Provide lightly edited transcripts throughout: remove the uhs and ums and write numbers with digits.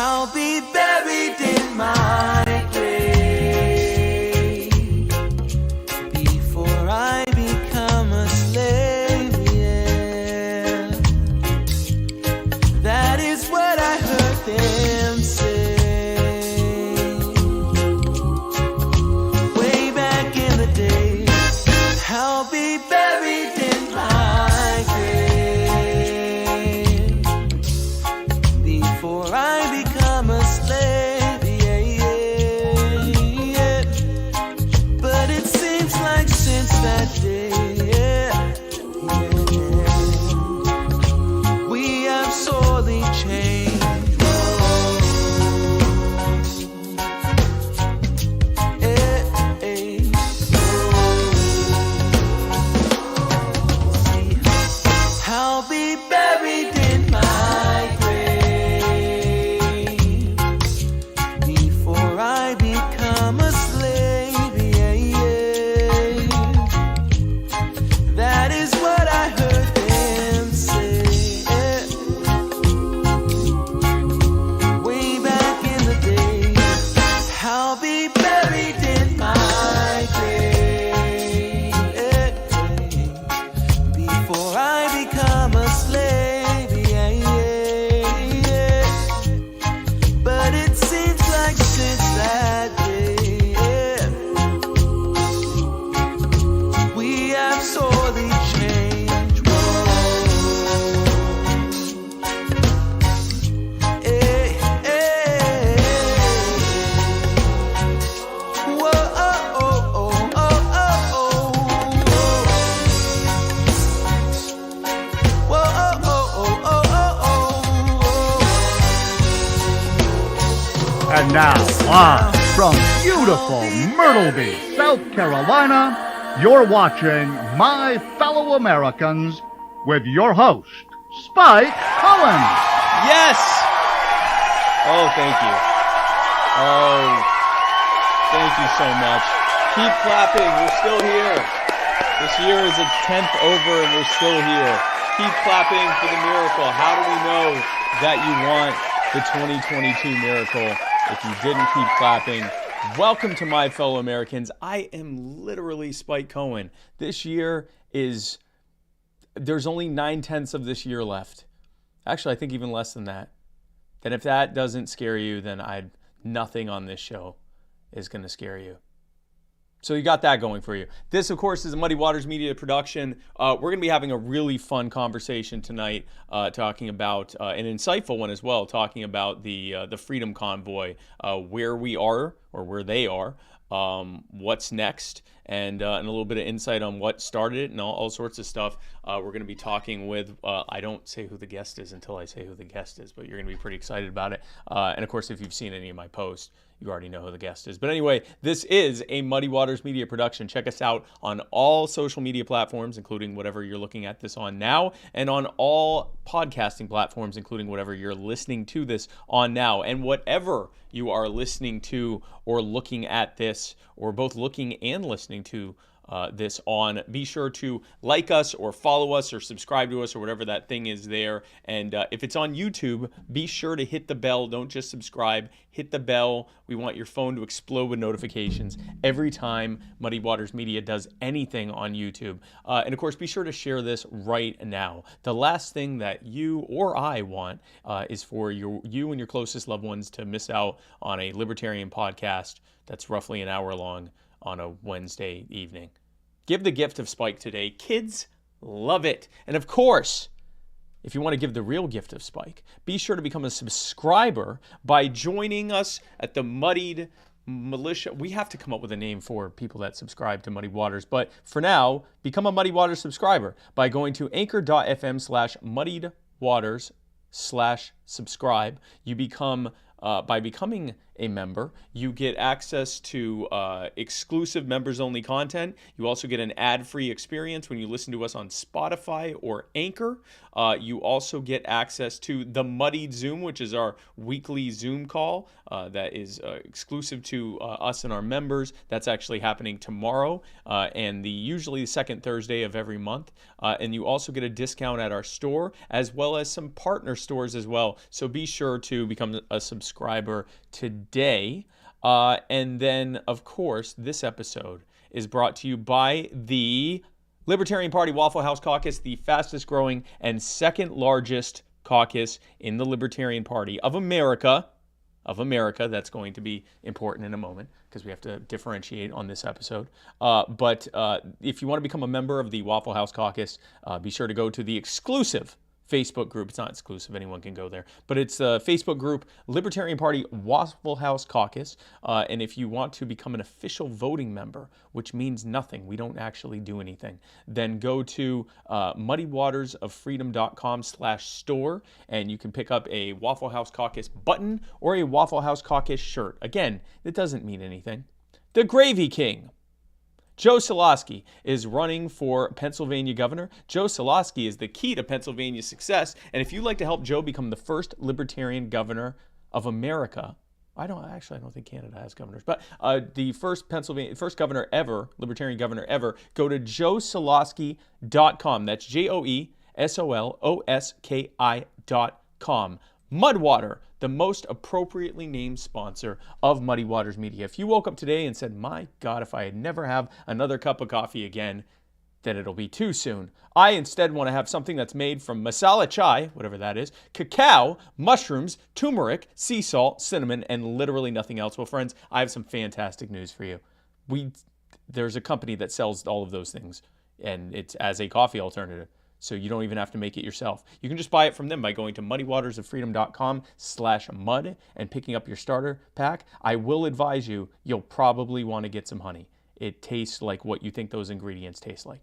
I'll be buried in my grave before I become a slave, yeah. That is what I heard them say way back in the day. I'll be buried in my grave before I become a slave, yeah, yeah, yeah. But it seems like since that day, yeah, yeah, we have sorely changed. I'll be buried in my grave before I become a slave, yeah, yeah. That is what I heard them say, yeah. Way back in the day. I'll be buried in my grave, yeah, before I become a slave, yeah, yeah, yeah. But it seems like since that day, yeah, we have sorely changed. Whoa. Hey, hey. Whoa, oh, oh, oh, oh, oh, oh. Whoa, oh, oh, oh, oh, oh, And now, live from beautiful Myrtle Beach, South Carolina, you're watching My Fellow Americans with your host, Spike Cohen. Yes! Oh, thank you. Oh, thank you so much. Keep clapping. We're still here. This year is its 10th over and we're still here. Keep clapping for the miracle. How do we know that you want the 2022 miracle if you didn't keep clapping? Welcome to My Fellow Americans. I am literally Spike Cohen. This year is, there's only 9/10 of this year left. Actually, I think even less than that. And if that doesn't scare you, then nothing on this show is going to scare you. So you got that going for you. This, of course, is a Muddy Waters Media production. We're going to be having a really fun conversation tonight, talking about an insightful one as well, talking about the Freedom Convoy, where we are or where they are, what's next, and a little bit of insight on what started it and all sorts of stuff. We're going to be talking with, I don't say who the guest is until I say who the guest is, but you're going to be pretty excited about it. And of course, if you've seen any of my posts, you already know who the guest is. But anyway, this is a Muddy Waters Media production. Check us out on all social media platforms, including whatever you're looking at this on now, and on all podcasting platforms, including whatever you're listening to this on now. And whatever you are listening to or looking at this, or both looking and listening to this on, be sure to like us or follow us or subscribe to us or whatever that thing is there. And if it's on YouTube, be sure to hit the bell. Don't just subscribe, hit the bell. We want your phone to explode with notifications every time Muddy Waters Media does anything on YouTube. And of course, be sure to share this right now. The last thing that you or I want is for you and your closest loved ones to miss out on a libertarian podcast that's roughly an hour long on a Wednesday evening. Give the gift of Spike today. Kids love it. And of course, if you want to give the real gift of Spike, be sure to become a subscriber by joining us at the Muddied Militia. We have to come up with a name for people that subscribe to Muddy Waters. But for now, become a Muddy Waters subscriber by going to anchor.fm/muddiedwaters/subscribe. You become by becoming a member, you get access to exclusive members-only content. You also get an ad-free experience when you listen to us on Spotify or Anchor. You also get access to the Muddied Zoom, which is our weekly Zoom call that is exclusive to us and our members. That's actually happening tomorrow and usually the second Thursday of every month. And you also get a discount at our store, as well as some partner stores as well. well. So be sure to become a subscriber today. And then, of course, this episode is brought to you by the Libertarian Party Waffle House Caucus, the fastest growing and second largest caucus in the Libertarian Party of America. That's going to be important in a moment because we have to differentiate on this episode. But if you want to become a member of the Waffle House Caucus, be sure to go to the exclusive Facebook group. It's not exclusive, anyone can go there, but it's the Facebook group Libertarian Party Waffle House Caucus. And if you want to become an official voting member, which means nothing, we don't actually do anything, then go to muddywatersoffreedom.com/store and you can pick up a Waffle House Caucus button or a Waffle House Caucus shirt. Again, it doesn't mean anything. The Gravy King, Joe Solosky, is running for Pennsylvania governor. Joe Solosky is the key to Pennsylvania's success. And if you'd like to help Joe become the first libertarian governor of America, I don't think Canada has governors, but the first governor ever, libertarian governor ever, go to joesolosky.com. That's JoeSoloski.com. Mudwater, the most appropriately named sponsor of Muddy Waters Media. If you woke up today and said, my God, if I never have another cup of coffee again, then it'll be too soon. I instead want to have something that's made from masala chai, whatever that is, cacao, mushrooms, turmeric, sea salt, cinnamon, and literally nothing else. Well, friends, I have some fantastic news for you. There's a company that sells all of those things, and it's as a coffee alternative. So you don't even have to make it yourself. You can just buy it from them by going to muddywatersoffreedom.com/mud and picking up your starter pack. I will advise you, you'll probably want to get some honey. It tastes like what you think those ingredients taste like.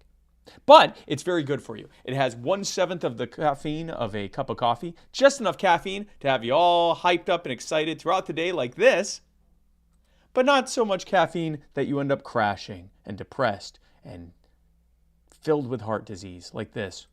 But it's very good for you. It has 1/7 of the caffeine of a cup of coffee, just enough caffeine to have you all hyped up and excited throughout the day like this, but not so much caffeine that you end up crashing and depressed and filled with heart disease like this.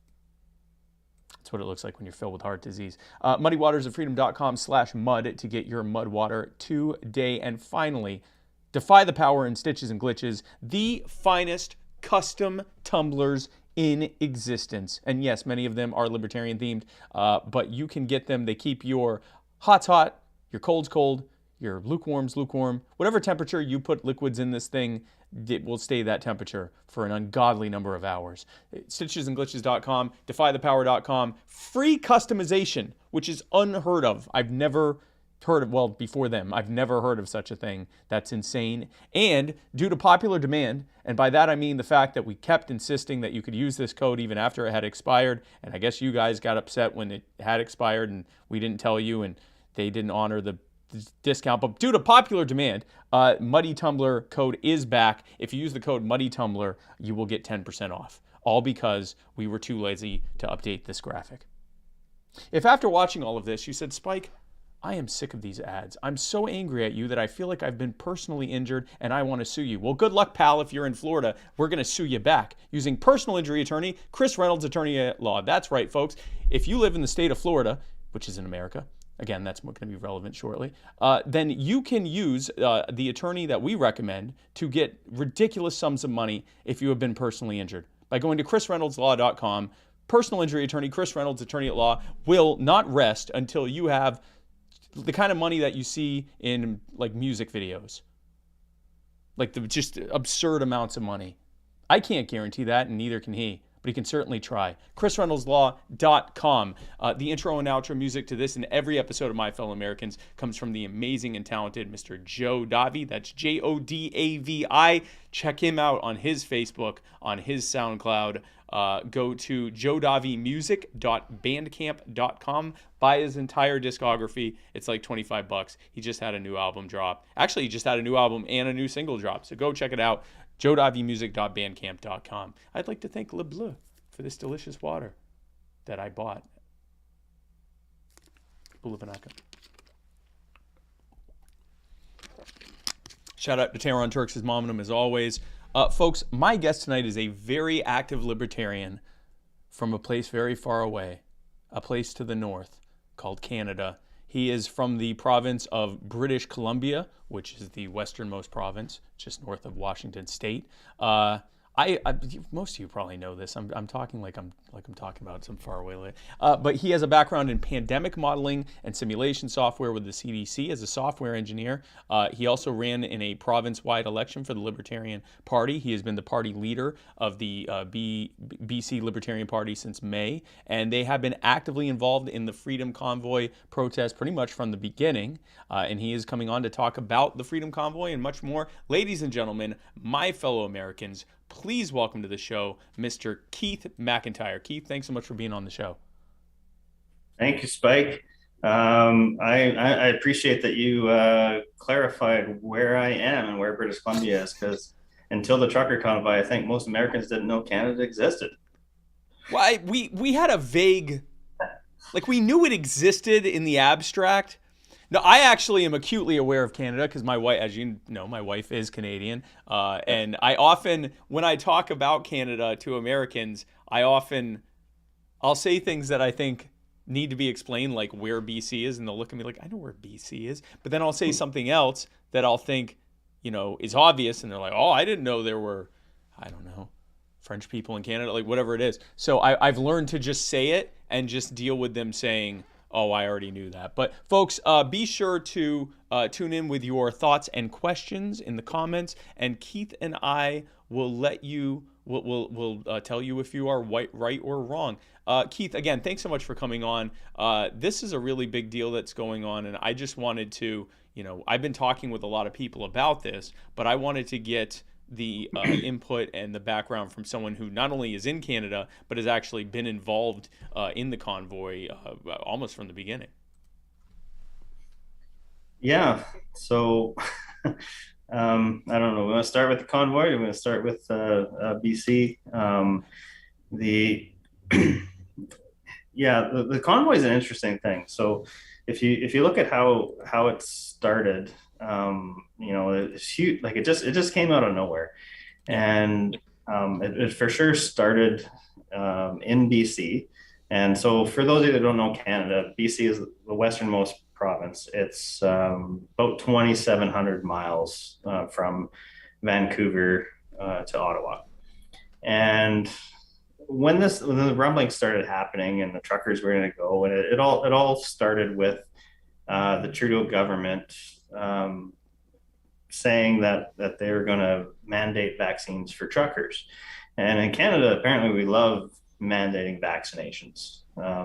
That's what it looks like when you're filled with heart disease. muddywatersoffreedom.com/mud to get your mud water today. And finally, defy the power in stitches and glitches, the finest custom tumblers in existence. And yes, many of them are libertarian themed, but you can get them. They keep your hot's hot, your cold's cold, your lukewarm's lukewarm. Whatever temperature you put liquids in this thing, it will stay that temperature for an ungodly number of hours. Stitchesandglitches.com, defythepower.com, free customization, which is unheard of. I've never heard of, well, before them, I've never heard of such a thing. That's insane. And due to popular demand, and by that I mean the fact that we kept insisting that you could use this code even after it had expired, and I guess you guys got upset when it had expired and we didn't tell you and they didn't honor the discount, but due to popular demand, Muddy Tumbler code is back. If you use the code Muddy Tumbler, you will get 10% off, all because we were too lazy to update this graphic. If after watching all of this you said, Spike, I am sick of these ads. I'm so angry at you that I feel like I've been personally injured and I want to sue you. Well, good luck, pal. If you're in Florida, we're going to sue you back using personal injury attorney Chris Reynolds, attorney at law. That's right, folks. If you live in the state of Florida, which is in America, again, that's going to be relevant shortly, then you can use the attorney that we recommend to get ridiculous sums of money if you have been personally injured. By going to chrisreynoldslaw.com, personal injury attorney Chris Reynolds, attorney at law, will not rest until you have the kind of money that you see in like music videos. Like the just absurd amounts of money. I can't guarantee that, and neither can he. But he can certainly try. ChrisReynoldsLaw.com. The intro and outro music to this and every episode of My Fellow Americans comes from the amazing and talented Mr. Joe Davi. That's Jodavi. Check him out on his Facebook, on his SoundCloud. Go to jodavimusic.bandcamp.com. Buy his entire discography. It's like $25. He just had a new album drop. Actually, he just had a new album and a new single drop. So go check it out. jodavimusic.bandcamp.com. I'd like to thank Le Bleu for this delicious water that I bought. Bulavanaka. Shout out to Tehran Turks, his mom and him as always. Folks, my guest tonight is a very active libertarian from a place very far away, a place to the north called Canada. He is from the province of British Columbia, which is the westernmost province, just north of Washington State. most of you probably know this. I'm talking like I'm talking about some far away. But he has a background in pandemic modeling and simulation software with the CDC as a software engineer. He also ran in a province-wide election for the Libertarian Party. He has been the party leader of the BC Libertarian Party since May, and they have been actively involved in the Freedom Convoy protest pretty much from the beginning. And he is coming on to talk about the Freedom Convoy and much more. Ladies and gentlemen, my fellow Americans, please welcome to the show, Mr. Keith MacIntyre. Keith, thanks so much for being on the show. Thank you, Spike. I appreciate that you clarified where I am and where British Columbia is, because until the trucker convoy, I think most Americans didn't know Canada existed. Well, we had a vague, like, we knew it existed in the abstract. No, I actually am acutely aware of Canada because my wife, as you know, my wife is Canadian. And I often, when I talk about Canada to Americans, I'll say things that I think need to be explained, like where BC is, and they'll look at me like, I know where BC is. But then I'll say something else that I'll think, is obvious, and they're like, oh, I didn't know there were, I don't know, French people in Canada, like whatever it is. So I've learned to just say it and just deal with them saying, oh, I already knew that. But folks, be sure to tune in with your thoughts and questions in the comments, and Keith and I will we'll tell you if you are right or wrong. Keith, again, thanks so much for coming on. This is a really big deal that's going on, and I just wanted to, I've been talking with a lot of people about this, but I wanted to get the input and the background from someone who not only is in Canada, but has actually been involved in the convoy almost from the beginning. Yeah, so I don't know. We want to start with the convoy. We're going to start with BC. The convoy is an interesting thing. So if you look at how it started, it's huge. Like it just came out of nowhere, and it for sure started in BC. And so for those of you that don't know Canada, BC is the westernmost province. It's about 2,700 miles from Vancouver to Ottawa. And when the rumbling started happening and the truckers were going to go, and it all started with the Trudeau government saying that they were going to mandate vaccines for truckers. And in Canada, apparently we love mandating vaccinations.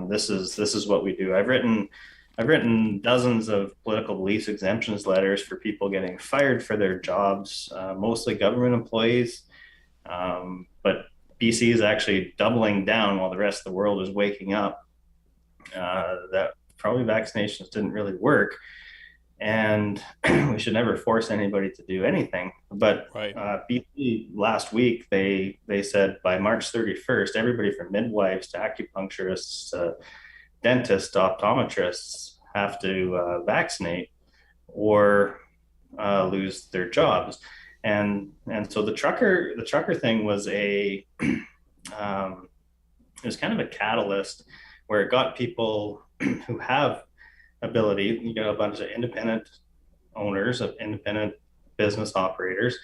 This is what we do. I've written dozens of political beliefs exemptions letters for people getting fired for their jobs, mostly government employees. But BC is actually doubling down while the rest of the world is waking up that probably vaccinations didn't really work. And we should never force anybody to do anything. But right. BC last week, they said by March 31st, everybody from midwives to acupuncturists, dentists, optometrists have to vaccinate or lose their jobs. And so the trucker thing was it was kind of a catalyst where it got people who have ability. You get a bunch of independent owners, of independent business operators,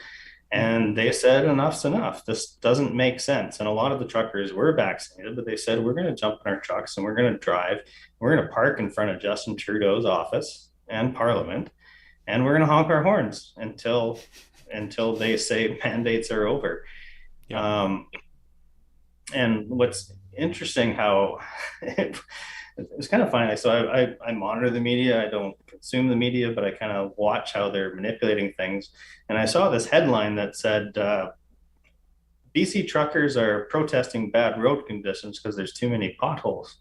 and they said enough's enough. This doesn't make sense. And a lot of the truckers were vaccinated, but they said we're going to jump in our trucks and we're going to drive. We're going to park in front of Justin Trudeau's office and Parliament, and we're going to honk our horns until they say mandates are over. Yeah. And what's interesting, how it's kind of funny. So I monitor the media. I don't consume the media, but I kind of watch how they're manipulating things. And I saw this headline that said, BC truckers are protesting bad road conditions because there's too many potholes.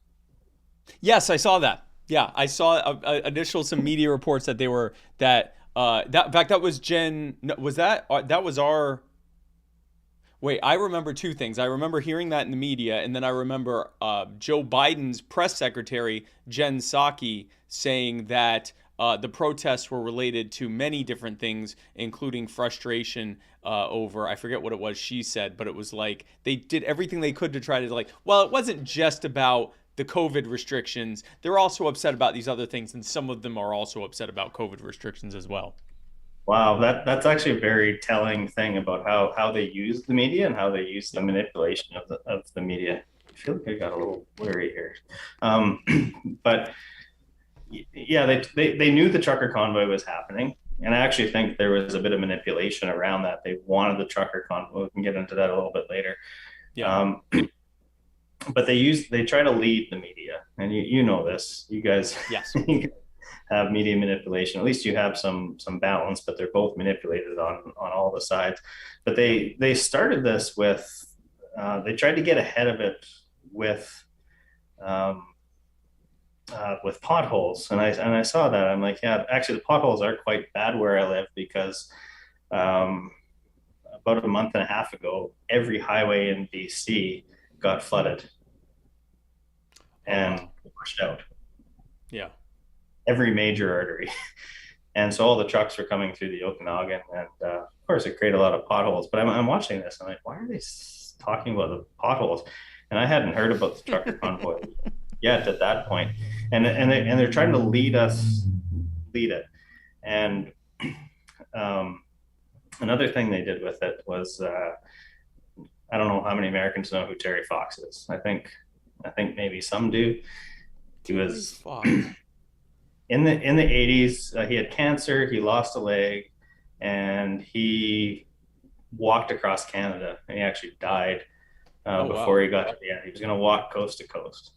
Yes, I saw that. Yeah, I saw some media reports that they were, in fact, that was Jen, was that was our, wait, I remember two things. I remember hearing that in the media, and then I remember Joe Biden's press secretary, Jen Psaki, saying that the protests were related to many different things, including frustration over, I forget what it was she said, but it was like they did everything they could to try to it wasn't just about the COVID restrictions. They're also upset about these other things, and some of them are also upset about COVID restrictions as well. Wow, that's actually a very telling thing about how they use the media and how they use the manipulation of the media. I feel like I got a little blurry here. Um, but yeah, they knew the trucker convoy was happening. And I actually think there was a bit of manipulation around that. They wanted the trucker convoy. We can get into that a little bit later. Yeah. But they try to lead the media, and you know this. You guys, Yes. you have media manipulation. At least you have some balance, but they're both manipulated on all the sides. But they started this with they tried to get ahead of it with potholes, and I saw that. I'm like, yeah, actually the potholes are quite bad where I live because about a month and a half ago, every highway in BC got flooded and washed out. Yeah. Every major artery. And so all the trucks were coming through the Okanagan, and of course it created a lot of potholes. But I'm watching this, and I'm like, why are they talking about the potholes? And I hadn't heard about the trucker convoy yet at that point. And they're trying to lead it. And another thing they did with it was I don't know how many Americans know who Terry Fox is. I think maybe some do. He was in the 80s. He had cancer. He lost a leg, and he walked across Canada. And he actually died before he got to the end. He was going to walk coast to coast,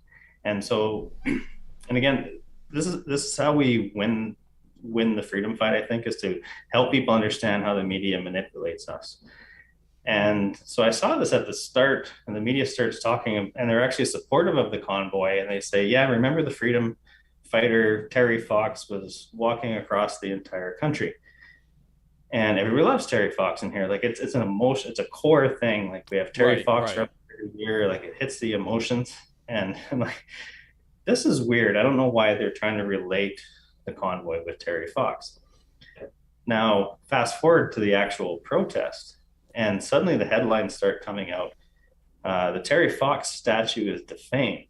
and so, and again, this is how we win the freedom fight. I think is to help people understand how the media manipulates us. And so I saw this at the start, and the media starts talking, and they're actually supportive of the convoy, and they say, "Yeah, remember the freedom fighter Terry Fox was walking across the entire country." And everybody loves Terry Fox in here. Like it's an emotion, it's a core thing. Like we have Terry Fox every year, like it hits the emotions. And I'm like, this is weird. I don't know why they're trying to relate the convoy with Terry Fox. Now, fast forward to the actual protest, and suddenly the headlines start coming out. The Terry Fox statue is defamed.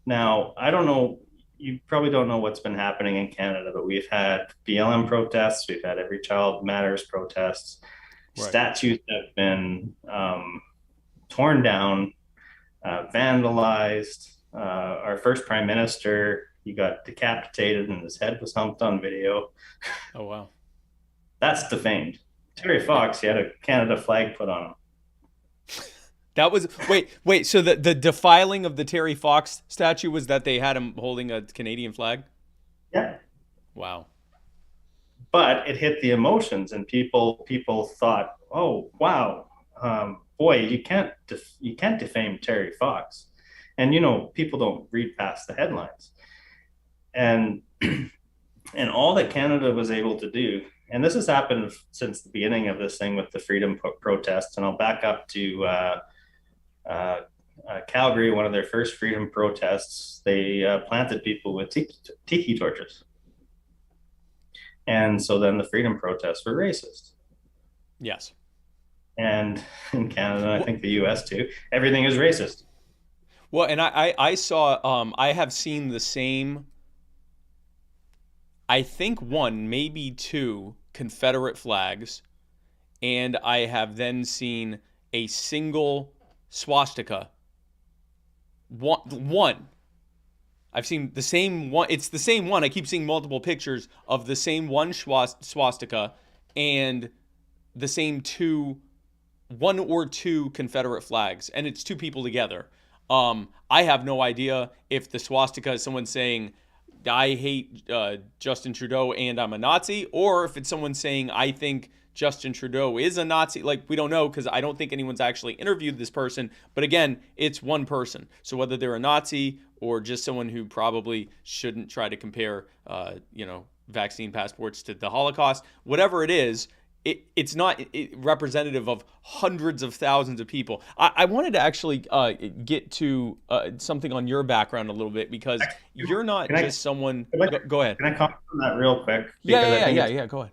Now, I don't know, you probably don't know what's been happening in Canada, but we've had BLM protests, we've had Every Child Matters protests, statues have been torn down, vandalized. Our first prime minister, he got decapitated and his head was humped on video. Oh, wow. That's defamed. Terry Fox, he had a Canada flag put on him. That was wait. So the defiling of the Terry Fox statue was that they had him holding a Canadian flag? Yeah. Wow. But it hit the emotions, and people thought, oh wow, boy, you can't defame Terry Fox, and people don't read past the headlines, and all that Canada was able to do. And this has happened since the beginning of this thing with the freedom protests. And I'll back up to Calgary, one of their first freedom protests. They planted people with tiki torches. And so then the freedom protests were racist. Yes. And in Canada, I think the US too, everything is racist. Well, and I saw, I have seen the same, I think one, maybe two Confederate flags, and I have then seen a single swastika. One. I've seen the same one. It's the same one. I keep seeing multiple pictures of the same one swastika and the same one or two Confederate flags, and it's two people together. I have no idea if the swastika is someone saying, I hate Justin Trudeau and I'm a Nazi, or if it's someone saying, I think Justin Trudeau is a Nazi. Like, we don't know, because I don't think anyone's actually interviewed this person. But again, it's one person. So whether they're a Nazi or just someone who probably shouldn't try to compare, vaccine passports to the Holocaust, whatever it is, it's not representative of hundreds of thousands of people. I wanted to actually get to something on your background a little bit, because you're not just someone. Go ahead. Can I comment on that real quick? Yeah. Go ahead.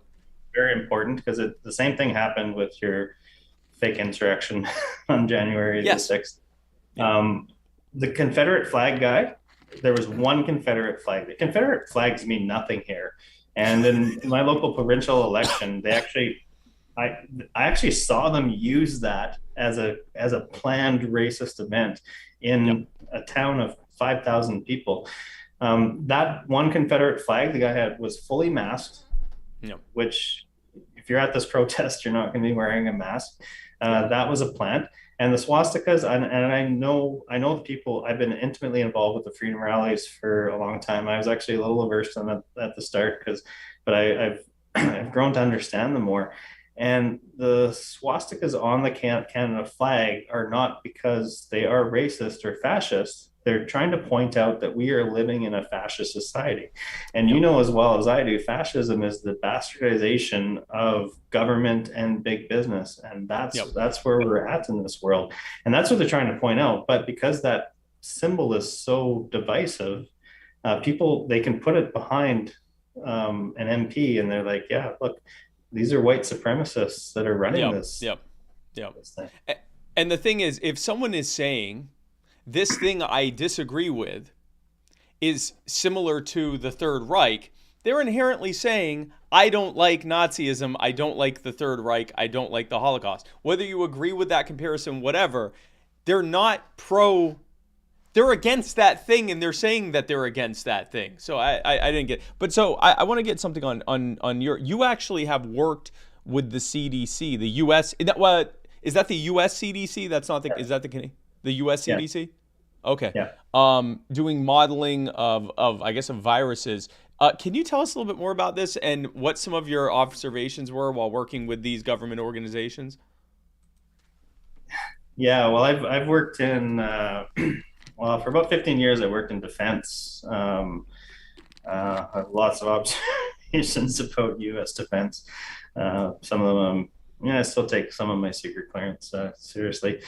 Very important, because the same thing happened with your fake insurrection on January the 6th. The Confederate flag guy, there was one Confederate flag. The Confederate flags mean nothing here. And in my local provincial election, I actually saw them use that as a planned racist event in a town of 5,000 people. That one Confederate flag the guy had was fully masked, which if you're at this protest, you're not going to be wearing a mask. That was a plant. And the swastikas, and I know the people. I've been intimately involved with the freedom rallies for a long time. I was actually a little averse to them at the start but I've grown to understand them more. And the swastikas on the Canada flag are not because they are racist or fascist. They're trying to point out that we are living in a fascist society. And you know as well as I do, fascism is the bastardization of government and big business. And that's where we're at in this world. And that's what they're trying to point out. But because that symbol is so divisive, people, they can put it behind an MP and they're like, yeah, look, these are white supremacists that are running this thing. And the thing is, if someone is saying this thing I disagree with is similar to the Third Reich, they're inherently saying, I don't like Nazism, I don't like the Third Reich, I don't like the Holocaust. Whether you agree with that comparison, whatever, they're not they're against that thing, and they're saying that they're against that thing. So I didn't get, but so I want to get something on you actually have worked with the CDC, the U.S. Is that the U.S. CDC? That's not is that the U.S. CDC? Yeah. Okay. Yeah. Doing modeling of I guess of viruses. Can you tell us a little bit more about this and what some of your observations were while working with these government organizations? Yeah. Well, I've worked in. Well, for about 15 years, I worked in defense. I have lots of observations about U.S. defense. Some of them, I still take some of my secret clearance seriously.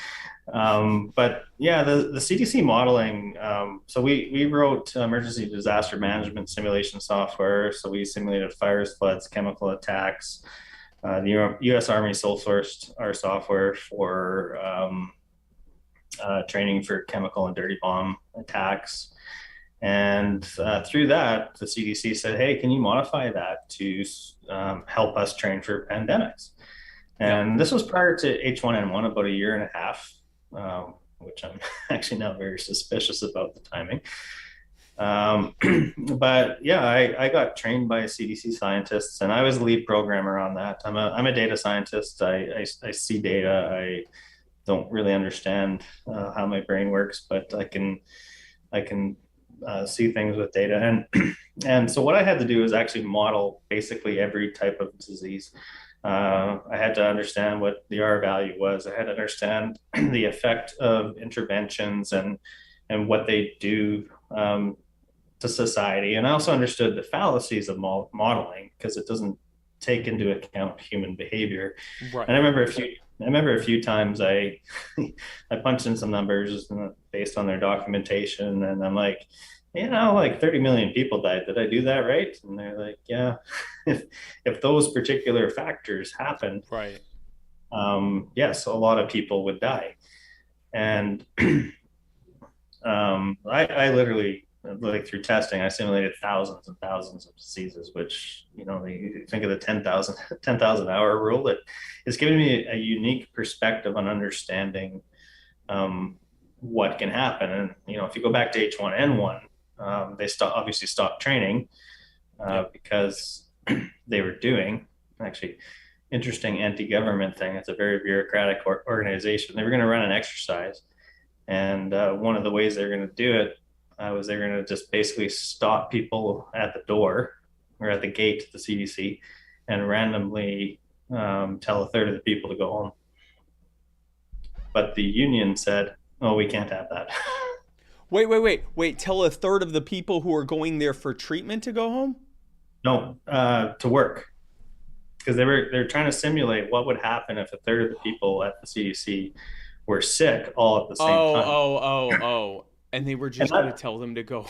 But yeah, the CDC modeling. So we wrote emergency disaster management simulation software. So we simulated fires, floods, chemical attacks. The U.S. Army sole sourced our software for training for chemical and dirty bomb attacks. And through that, the CDC said, hey, can you modify that to help us train for pandemics? And this was prior to H1N1, about a year and a half, which I'm actually not very suspicious about the timing. But yeah, I got trained by CDC scientists, and I was the lead programmer on that. I'm a data scientist. I see data. I don't really understand how my brain works, but I can see things with data. And so what I had to do is actually model basically every type of disease. I had to understand what the R value was. I had to understand the effect of interventions and what they do to society. And I also understood the fallacies of modeling, because it doesn't take into account human behavior. Right. And I remember a few times I punched in some numbers based on their documentation, and I'm like, like 30 million people died. Did I do that right? And they're like, yeah, if those particular factors happened, right. Yes, a lot of people would die. And I literally, like through testing, I simulated thousands and thousands of diseases, which, you think of the 10,000 hour rule, that is giving me a unique perspective on understanding what can happen. And, if you go back to H1N1, they obviously stopped training because they were doing, actually, interesting anti-government thing. It's a very bureaucratic organization. They were going to run an exercise. And one of the ways they were going to do it was they're going to just basically stop people at the door or at the gate to the CDC and randomly tell a third of the people to go home. But the union said, oh, we can't have that. Wait, tell a third of the people who are going there for treatment to go home? No, to work. Because they're trying to simulate what would happen if a third of the people at the CDC were sick all at the same time. Oh. And they were just going to tell them to go.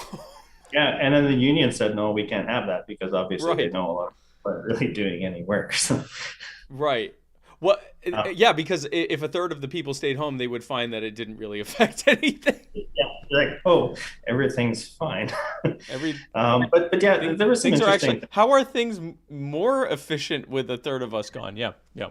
Yeah, and then the union said, no, we can't have that, because obviously they know a lot of people aren't really doing any work. So. Right. Well, yeah, because if a third of the people stayed home, they would find that it didn't really affect anything. Yeah, like, oh, everything's fine. Every But yeah, there was some things are interesting. actually, how are things more efficient with a third of us gone? Yeah, yeah.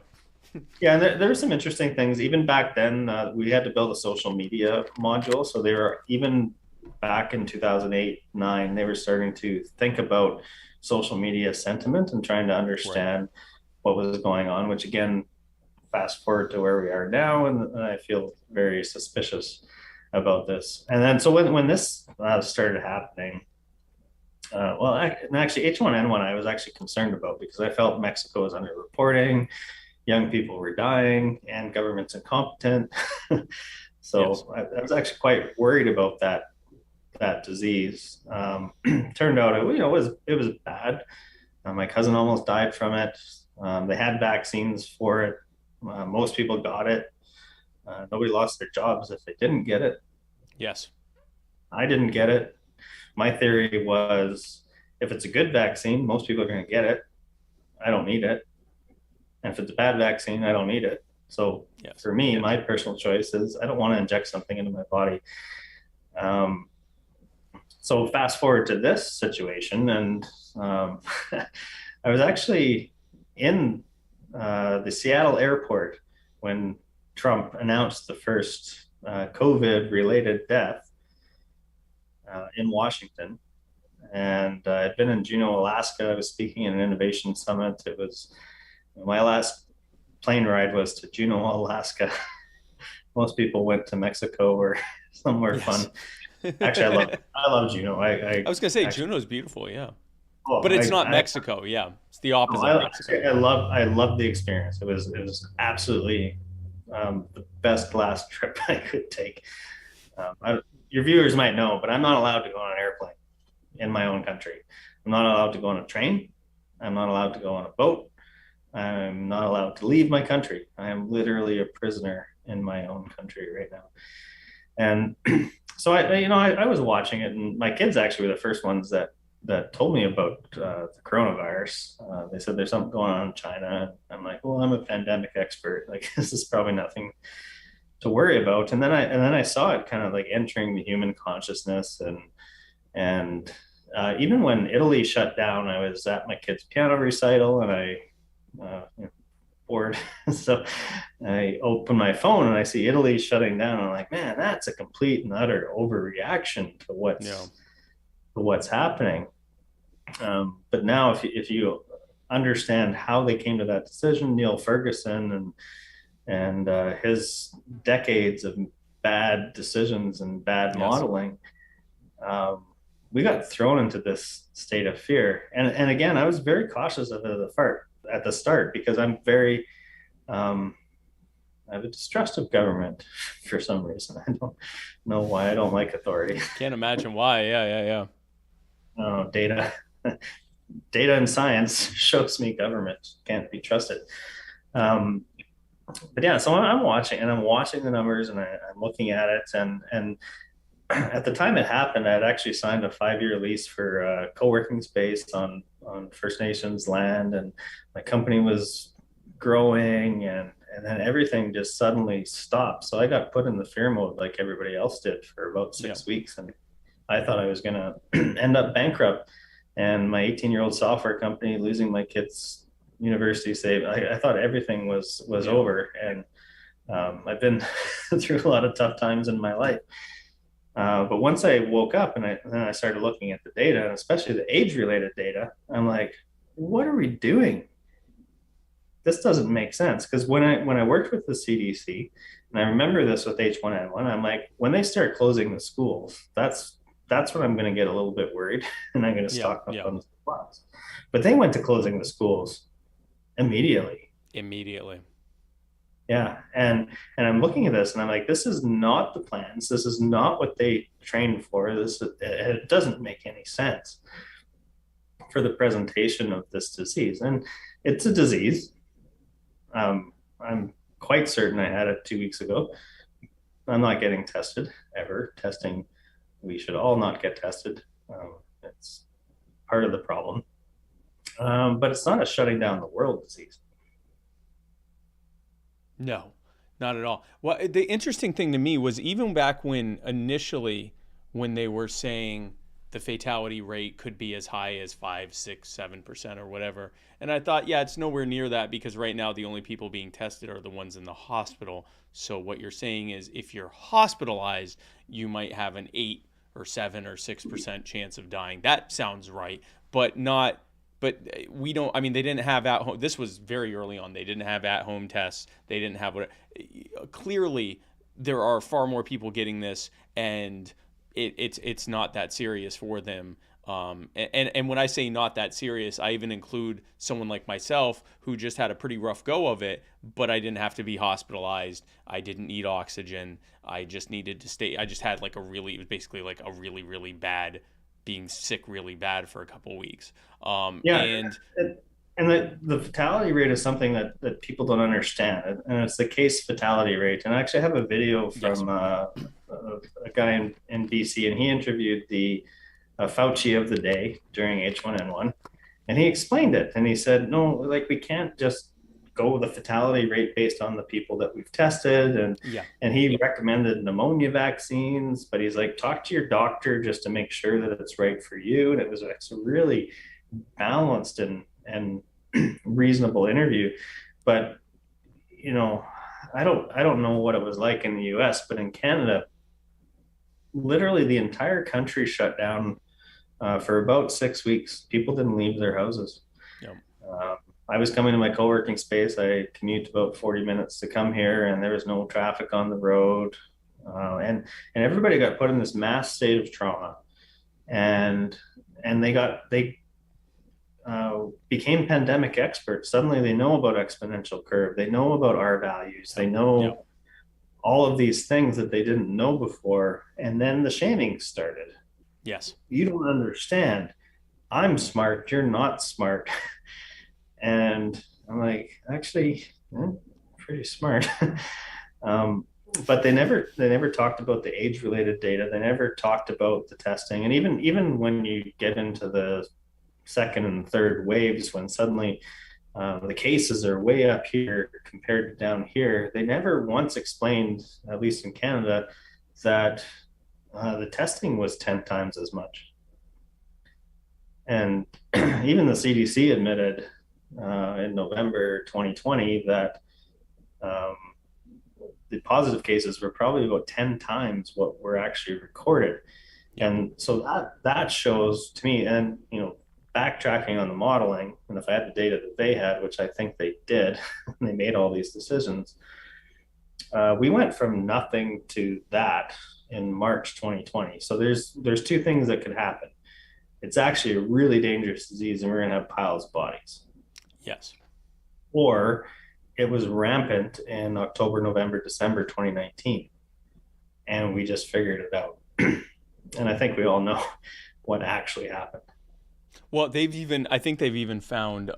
Yeah, and there were some interesting things. Even back then, we had to build a social media module. So they were even back in 2008, 9, they were starting to think about social media sentiment and trying to Right. understand what was going on, which again, fast forward to where we are now, and I feel very suspicious about this. And then, so when this started happening, and actually H1N1, I was actually concerned about because I felt Mexico was underreporting, young people were dying, and government's incompetent. Yes. So I was actually quite worried about that disease. Turned out it was bad. My cousin almost died from it. They had vaccines for it. Most people got it. Nobody lost their jobs if they didn't get it. Yes. I didn't get it. My theory was if it's a good vaccine, most people are going to get it. I don't need it. And if it's a bad vaccine, I don't need it. So Yes. for me, Yes. my personal choice is I don't want to inject something into my body. Um, so fast forward to this situation, and I was actually in the Seattle airport when Trump announced the first COVID-related death in Washington. And I'd been in Juneau, Alaska. I was speaking at an innovation summit. It was my last plane ride was to Juneau, Alaska. Most people went to Mexico or somewhere Yes. fun. Actually, I love Juneau. I was gonna say Actually, Juneau's beautiful, yeah, oh, but it's not I Mexico. Yeah, it's the no, opposite of Mexico. I love the experience. It was absolutely the best last trip I could take. Your viewers might know, but I'm not allowed to go on an airplane in my own country. I'm not allowed to go on a train. I'm not allowed to go on a boat. I'm not allowed to leave my country. I am literally a prisoner in my own country right now. And so I was watching it, and my kids actually were the first ones that told me about the coronavirus. They said there's something going on in China. I'm like, well, I'm a pandemic expert. Like this is probably nothing to worry about. And then I saw it kind of like entering the human consciousness, and even when Italy shut down, I was at my kid's piano recital, and I bored. So I open my phone and I see Italy shutting down. I'm like, man, that's a complete and utter overreaction to Yeah. what's happening. But now, if you understand how they came to that decision, Neil Ferguson and his decades of bad decisions and bad Yes. modeling, we got thrown into this state of fear. And again, I was very cautious of it at the start because I'm very I have a distrust of government for some reason. I don't know why. I don't like authority. Can't imagine why. Yeah, yeah, yeah. Data, data and science shows me government can't be trusted. Um, but yeah, so I'm watching and I'm watching the numbers and I'm looking at it and at the time it happened, I had actually signed a 5-year lease for a co-working space on First Nations land, and my company was growing, and then everything just suddenly stopped. So I got put in the fear mode like everybody else did for about six Yeah. weeks, and I thought I was gonna end up bankrupt, and my 18-year-old software company losing my kids' university save. I thought everything was Yeah. over, and I've been through a lot of tough times in my life. But once I woke up and then I started looking at the data, and especially the age-related data, I'm like, what are we doing? This doesn't make sense. Because when I worked with the CDC, and I remember this with H1N1, I'm like, when they start closing the schools, that's when I'm going to get a little bit worried, and I'm going to Yeah. stock up Yeah. on the supplies. But they went to closing the schools immediately. Immediately. Yeah, and I'm looking at this and I'm like, this is not the plans. This is not what they trained for. It doesn't make any sense for the presentation of this disease. And it's a disease. I'm quite certain I had it 2 weeks ago. I'm not getting tested ever. Testing, we should all not get tested. It's part of the problem. But it's not a shutting down the world disease. No, not at all. Well, the interesting thing to me was even back when initially when they were saying the fatality rate could be as high as 5, 6, 7% or whatever. And I thought, yeah, it's nowhere near that, because right now the only people being tested are the ones in the hospital. So what you're saying is if you're hospitalized, you might have an 8 or 7 or 6% chance of dying. That sounds right, but not. But we don't. I mean, they didn't have at home. This was very early on. They didn't have at home tests. They didn't have what. Clearly, there are far more people getting this, and it's not that serious for them. And when I say not that serious, I even include someone like myself who just had a pretty rough go of it, but I didn't have to be hospitalized. I didn't need oxygen. I just needed to stay. I just had it was basically like a really, really bad, being sick really bad for a couple of weeks. And the fatality rate is something that people don't understand, and it's the case fatality rate. And I actually have a video from a guy in BC, and he interviewed the Fauci of the day during H1N1, and he explained it, and he said, no, like, we can't just go with the fatality rate based on the people that we've tested. And he recommended pneumonia vaccines, but he's like, talk to your doctor just to make sure that it's right for you. And it's a really balanced and reasonable interview. But, you know, I don't know what it was like in the US, but in Canada, literally the entire country shut down for about 6 weeks. People didn't leave their houses. Yep. I was coming to my co-working space. I commute about 40 minutes to come here, and there was no traffic on the road. And everybody got put in this mass state of trauma, and they became pandemic experts. Suddenly they know about exponential curve. They know about R values. They know all of these things that they didn't know before. And then the shaming started. Yes. You don't understand. I'm smart. You're not smart. And I'm like, actually, pretty smart. But they never talked about the age-related data. They never talked about the testing. And even when you get into the second and third waves, when suddenly the cases are way up here compared to down here, they never once explained, at least in Canada, that the testing was 10 times as much. And even the CDC admitted in November 2020 that the positive cases were probably about 10 times what were actually recorded. And so that shows to me, and backtracking on the modeling, and if I had the data that they had, which I think they did, and they made all these decisions, we went from nothing to that in March 2020. So there's two things that could happen. It's actually a really dangerous disease, and we're going to have piles of bodies. Yes. Or it was rampant in October, November, December 2019, and we just figured it out. And I think we all know what actually happened. Well, I think they've even found,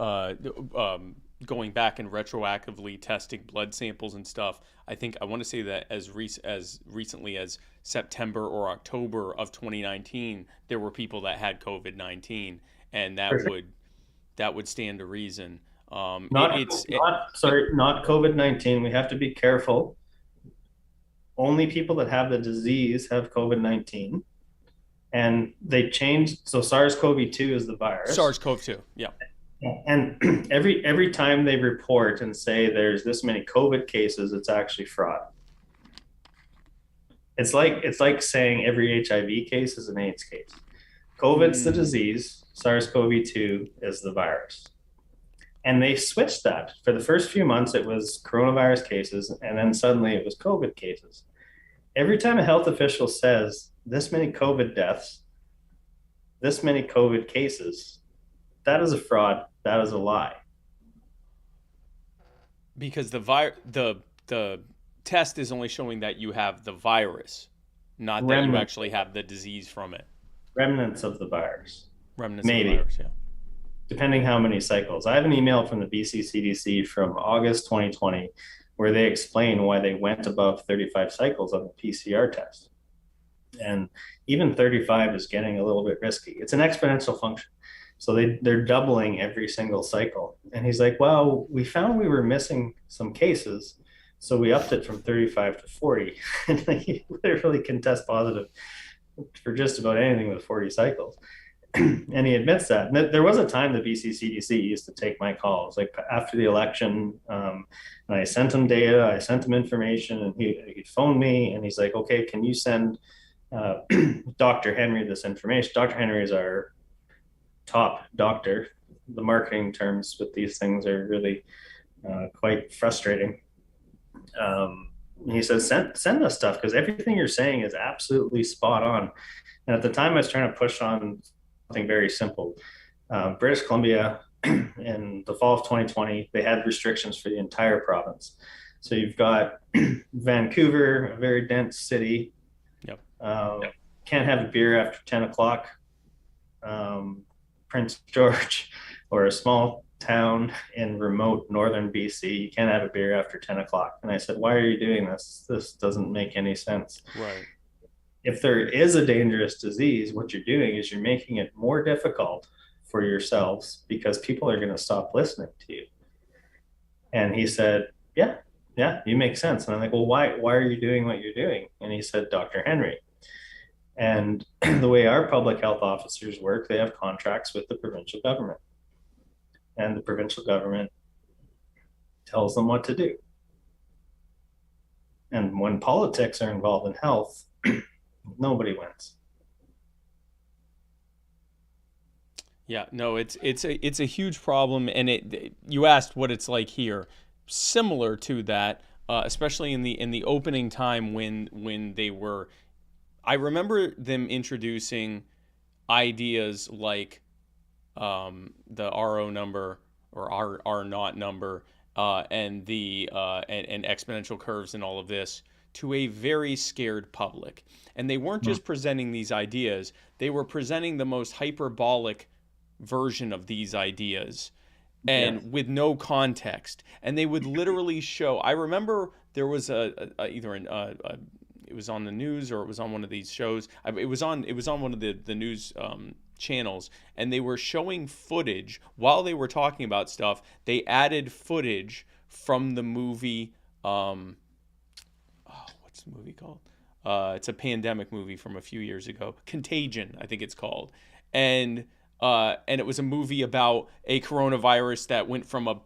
going back and retroactively testing blood samples and stuff. I want to say that as recently as September or October of 2019, there were people that had COVID-19, and that would stand to reason. Not COVID-19. We have to be careful. Only people that have the disease have COVID-19. And they changed, so SARS-CoV-2 is the virus. SARS-CoV-2, yeah. And every time they report and say there's this many COVID cases, it's actually fraud. It's like saying every HIV case is an AIDS case. COVID's the disease, SARS-CoV-2 is the virus. And they switched that. For the first few months, it was coronavirus cases, and then suddenly it was COVID cases. Every time a health official says this many COVID deaths, this many COVID cases, that is a fraud. That is a lie. Because the test is only showing that you have the virus, not that you actually have the disease from it. Remnants of the virus. Remnants of the virus, yeah. Depending how many cycles. I have an email from the BC CDC from August 2020 where they explain why they went above 35 cycles on the PCR test. And even 35 is getting a little bit risky. It's an exponential function. So they're doubling every single cycle. And he's like, well, we found we were missing some cases, so we upped it from 35 to 40. And he literally can test positive for just about anything with 40 cycles. And he admits that. And there was a time the BC CDC used to take my calls, like after the election, and I sent him data, I sent him information, and he'd phone me, and he's like, "Okay, can you send Dr. Henry this information?" Dr. Henry is our top doctor. The marketing terms with these things are really quite frustrating. He says, send us stuff, because everything you're saying is absolutely spot on. And at the time, I was trying to push on something very simple. British Columbia, in the fall of 2020, they had restrictions for the entire province. So you've got Vancouver, a very dense city. Yep. Can't have a beer after 10 o'clock. Prince George, or a small town in remote northern BC, you can't have a beer after 10 o'clock. And I said, "Why are you doing this? This doesn't make any sense." Right. If there is a dangerous disease, what you're doing is you're making it more difficult for yourselves, because people are going to stop listening to you. And he said, yeah, you make sense. And I'm like, "Well, why are you doing what you're doing?" And he said, "Dr. Henry." And the way our public health officers work, they have contracts with the provincial government. And the provincial government tells them what to do. And when politics are involved in health, nobody wins. Yeah, no, it's a huge problem, and you asked what it's like here. Similar to that, especially in the opening time when they were. I remember them introducing ideas like the RO number, or R naught number, and the and exponential curves and all of this to a very scared public. And they weren't just presenting these ideas; they were presenting the most hyperbolic version of these ideas, and with no context. And they would literally show. I remember there was it was on the news, or it was on one of these shows. It was on one of the news channels, and they were showing footage while they were talking about stuff. They added footage from the movie. What's the movie called? It's a pandemic movie from a few years ago. Contagion, I think it's called. And it was a movie about a coronavirus that went from a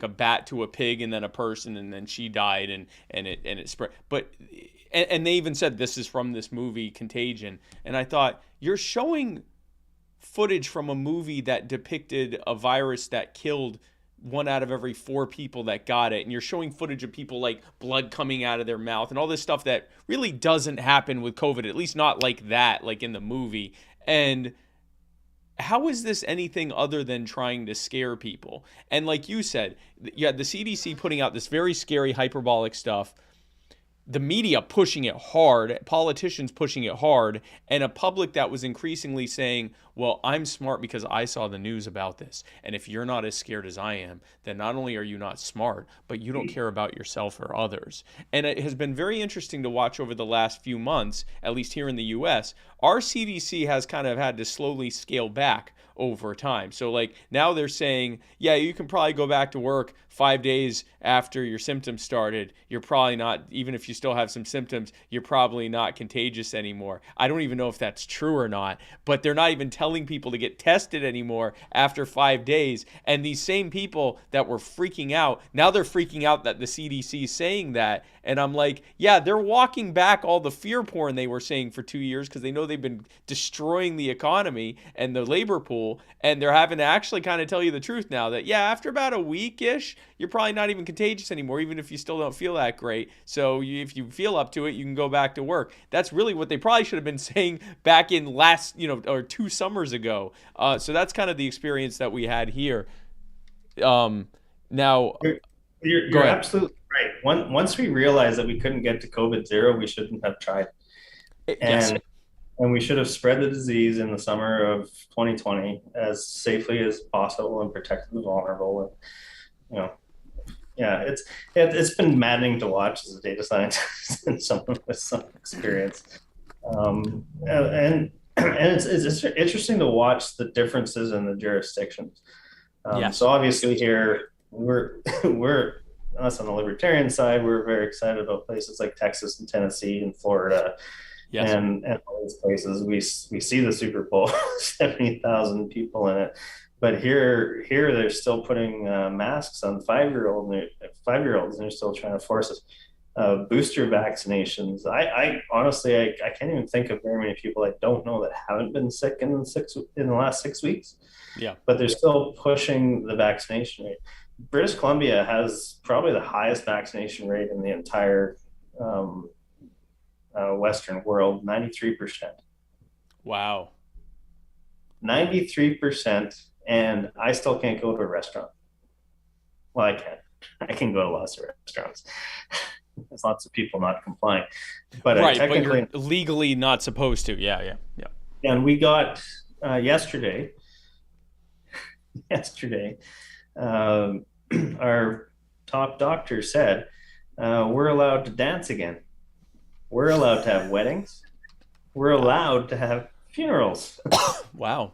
bat to a pig, and then a person, and then she died, and it spread. But and they even said this is from this movie Contagion. And I thought, you're showing footage from a movie that depicted a virus that killed 1 out of every 4 people that got it, and you're showing footage of people like blood coming out of their mouth and all this stuff that really doesn't happen with COVID, at least not like that, like in the movie. And how is this anything other than trying to scare people? And like you said, you had the CDC putting out this very scary hyperbolic stuff, the media pushing it hard, politicians pushing it hard, and a public that was increasingly saying, well, I'm smart because I saw the news about this. And if you're not as scared as I am, then not only are you not smart, but you don't care about yourself or others. And it has been very interesting to watch over the last few months, at least here in the US, our CDC has kind of had to slowly scale back over time. So like now they're saying, yeah, you can probably go back to work 5 days after your symptoms started. You're probably not, even if you still have some symptoms, you're probably not contagious anymore. I don't even know if that's true or not, but they're not even telling people to get tested anymore after 5 days. And these same people that were freaking out, now they're freaking out that the CDC is saying that. And I'm like, yeah, they're walking back all the fear porn they were saying for 2 years, because they know they've been destroying the economy and the labor pool. And they're having to actually kind of tell you the truth now that, yeah, after about a week-ish, you're probably not even contagious anymore, even if you still don't feel that great. So if you feel up to it, you can go back to work. That's really what they probably should have been saying back in last, or 2 summers ago. So that's kind of the experience that we had here. Now, you're absolutely right. Once we realized that we couldn't get to COVID zero, we shouldn't have tried. Yes. And we should have spread the disease in the summer of 2020 as safely as possible and protected the vulnerable. And, yeah, it's been maddening to watch as a data scientist and someone with some experience. And it's interesting to watch the differences in the jurisdictions. Yes. So obviously here we're us on the libertarian side, we're very excited about places like Texas and Tennessee and Florida Yes. and all these places we see the Super Bowl, 70,000 people in it, but here they're still putting masks on 5-year-olds, and they're still trying to force us booster vaccinations. I honestly I can't even think of very many people I don't know that haven't been sick in the last 6 weeks. Yeah. But they're still pushing the vaccination rate. British Columbia has probably the highest vaccination rate in the entire Western world, 93%. Wow. 93%, and I still can't go to a restaurant. Well, I can. I can go to lots of restaurants. There's lots of people not complying, but Right, but technically, you're legally not supposed to. Yeah. and we got yesterday. Our top doctor said we're allowed to dance again. We're allowed to have weddings. We're allowed to have funerals. Wow.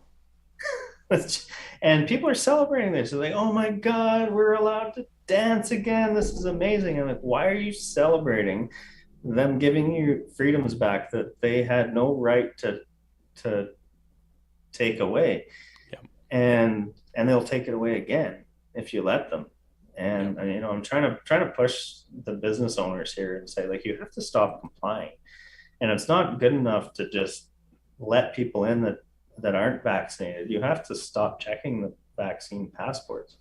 And people are celebrating this. They're like, oh my God, we're allowed to dance again. This is amazing. I'm like, why are you celebrating them giving you freedoms back that they had no right to take away? Yeah. And they'll take it away again if you let them. And you know, I'm trying to push the business owners here and say, like, you have to stop complying. And it's not good enough to just let people in that aren't vaccinated. You have to stop checking the vaccine passports.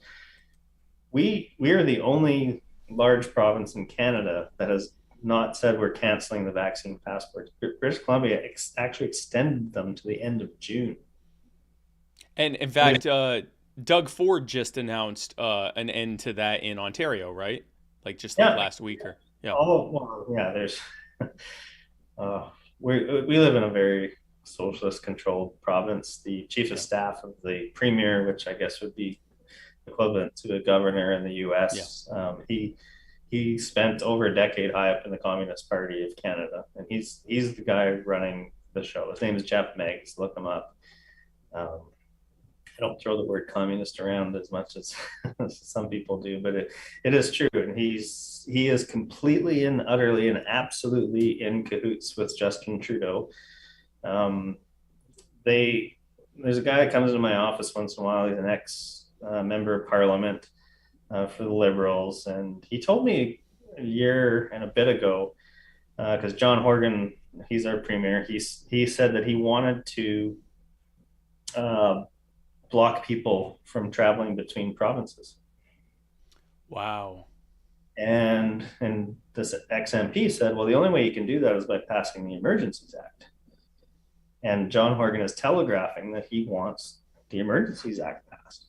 We are the only large province in Canada that has not said we're canceling the vaccine passports. British Columbia actually extended them to the end of June. And in fact, Doug Ford just announced an end to that in Ontario, right? Like just like last week or yeah. Oh, well, yeah, there's we live in a very socialist controlled province. The chief of staff of the premier, which I guess would be equivalent to a governor in the US, he spent over a decade high up in the Communist Party of Canada, and he's the guy running the show. His name is Jeff Meggs. Look him up. I don't throw the word communist around as much as some people do, but it is true. And he is completely and utterly and absolutely in cahoots with Justin Trudeau. There's a guy that comes into my office once in a while. He's an ex-member of parliament for the Liberals. And he told me a year and a bit ago, because John Horgan, he's our premier, he said that he wanted to block people from traveling between provinces. Wow. And this ex-MP said, well, the only way you can do that is by passing the Emergencies Act. And John Horgan is telegraphing that he wants the Emergencies Act passed.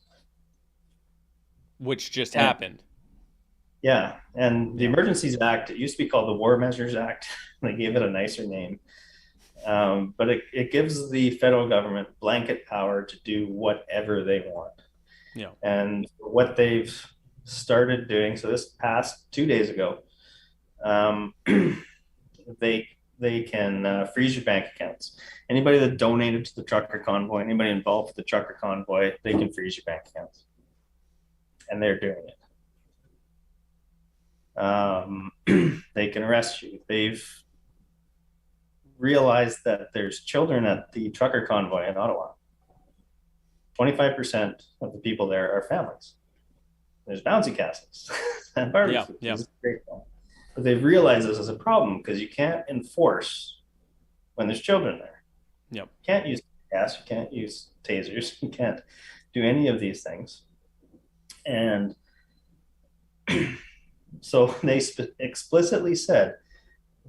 Which just happened. Yeah. And the Emergencies Act, it used to be called the War Measures Act. They gave it a nicer name. But it gives the federal government blanket power to do whatever they want. Yeah. And what they've started doing, so this passed 2 days ago, they can freeze your bank accounts. Anybody that donated to the trucker convoy, anybody involved with the trucker convoy, they can freeze your bank accounts. And they're doing it. They can arrest you. They've realized that there's children at the trucker convoy in Ottawa. 25% of the people there are families. There's bouncy castles and barbecues. Yeah. But they've realized this is a problem because you can't enforce when there's children there. Yep. You can't use gas, you can't use tasers, you can't do any of these things. And so they explicitly said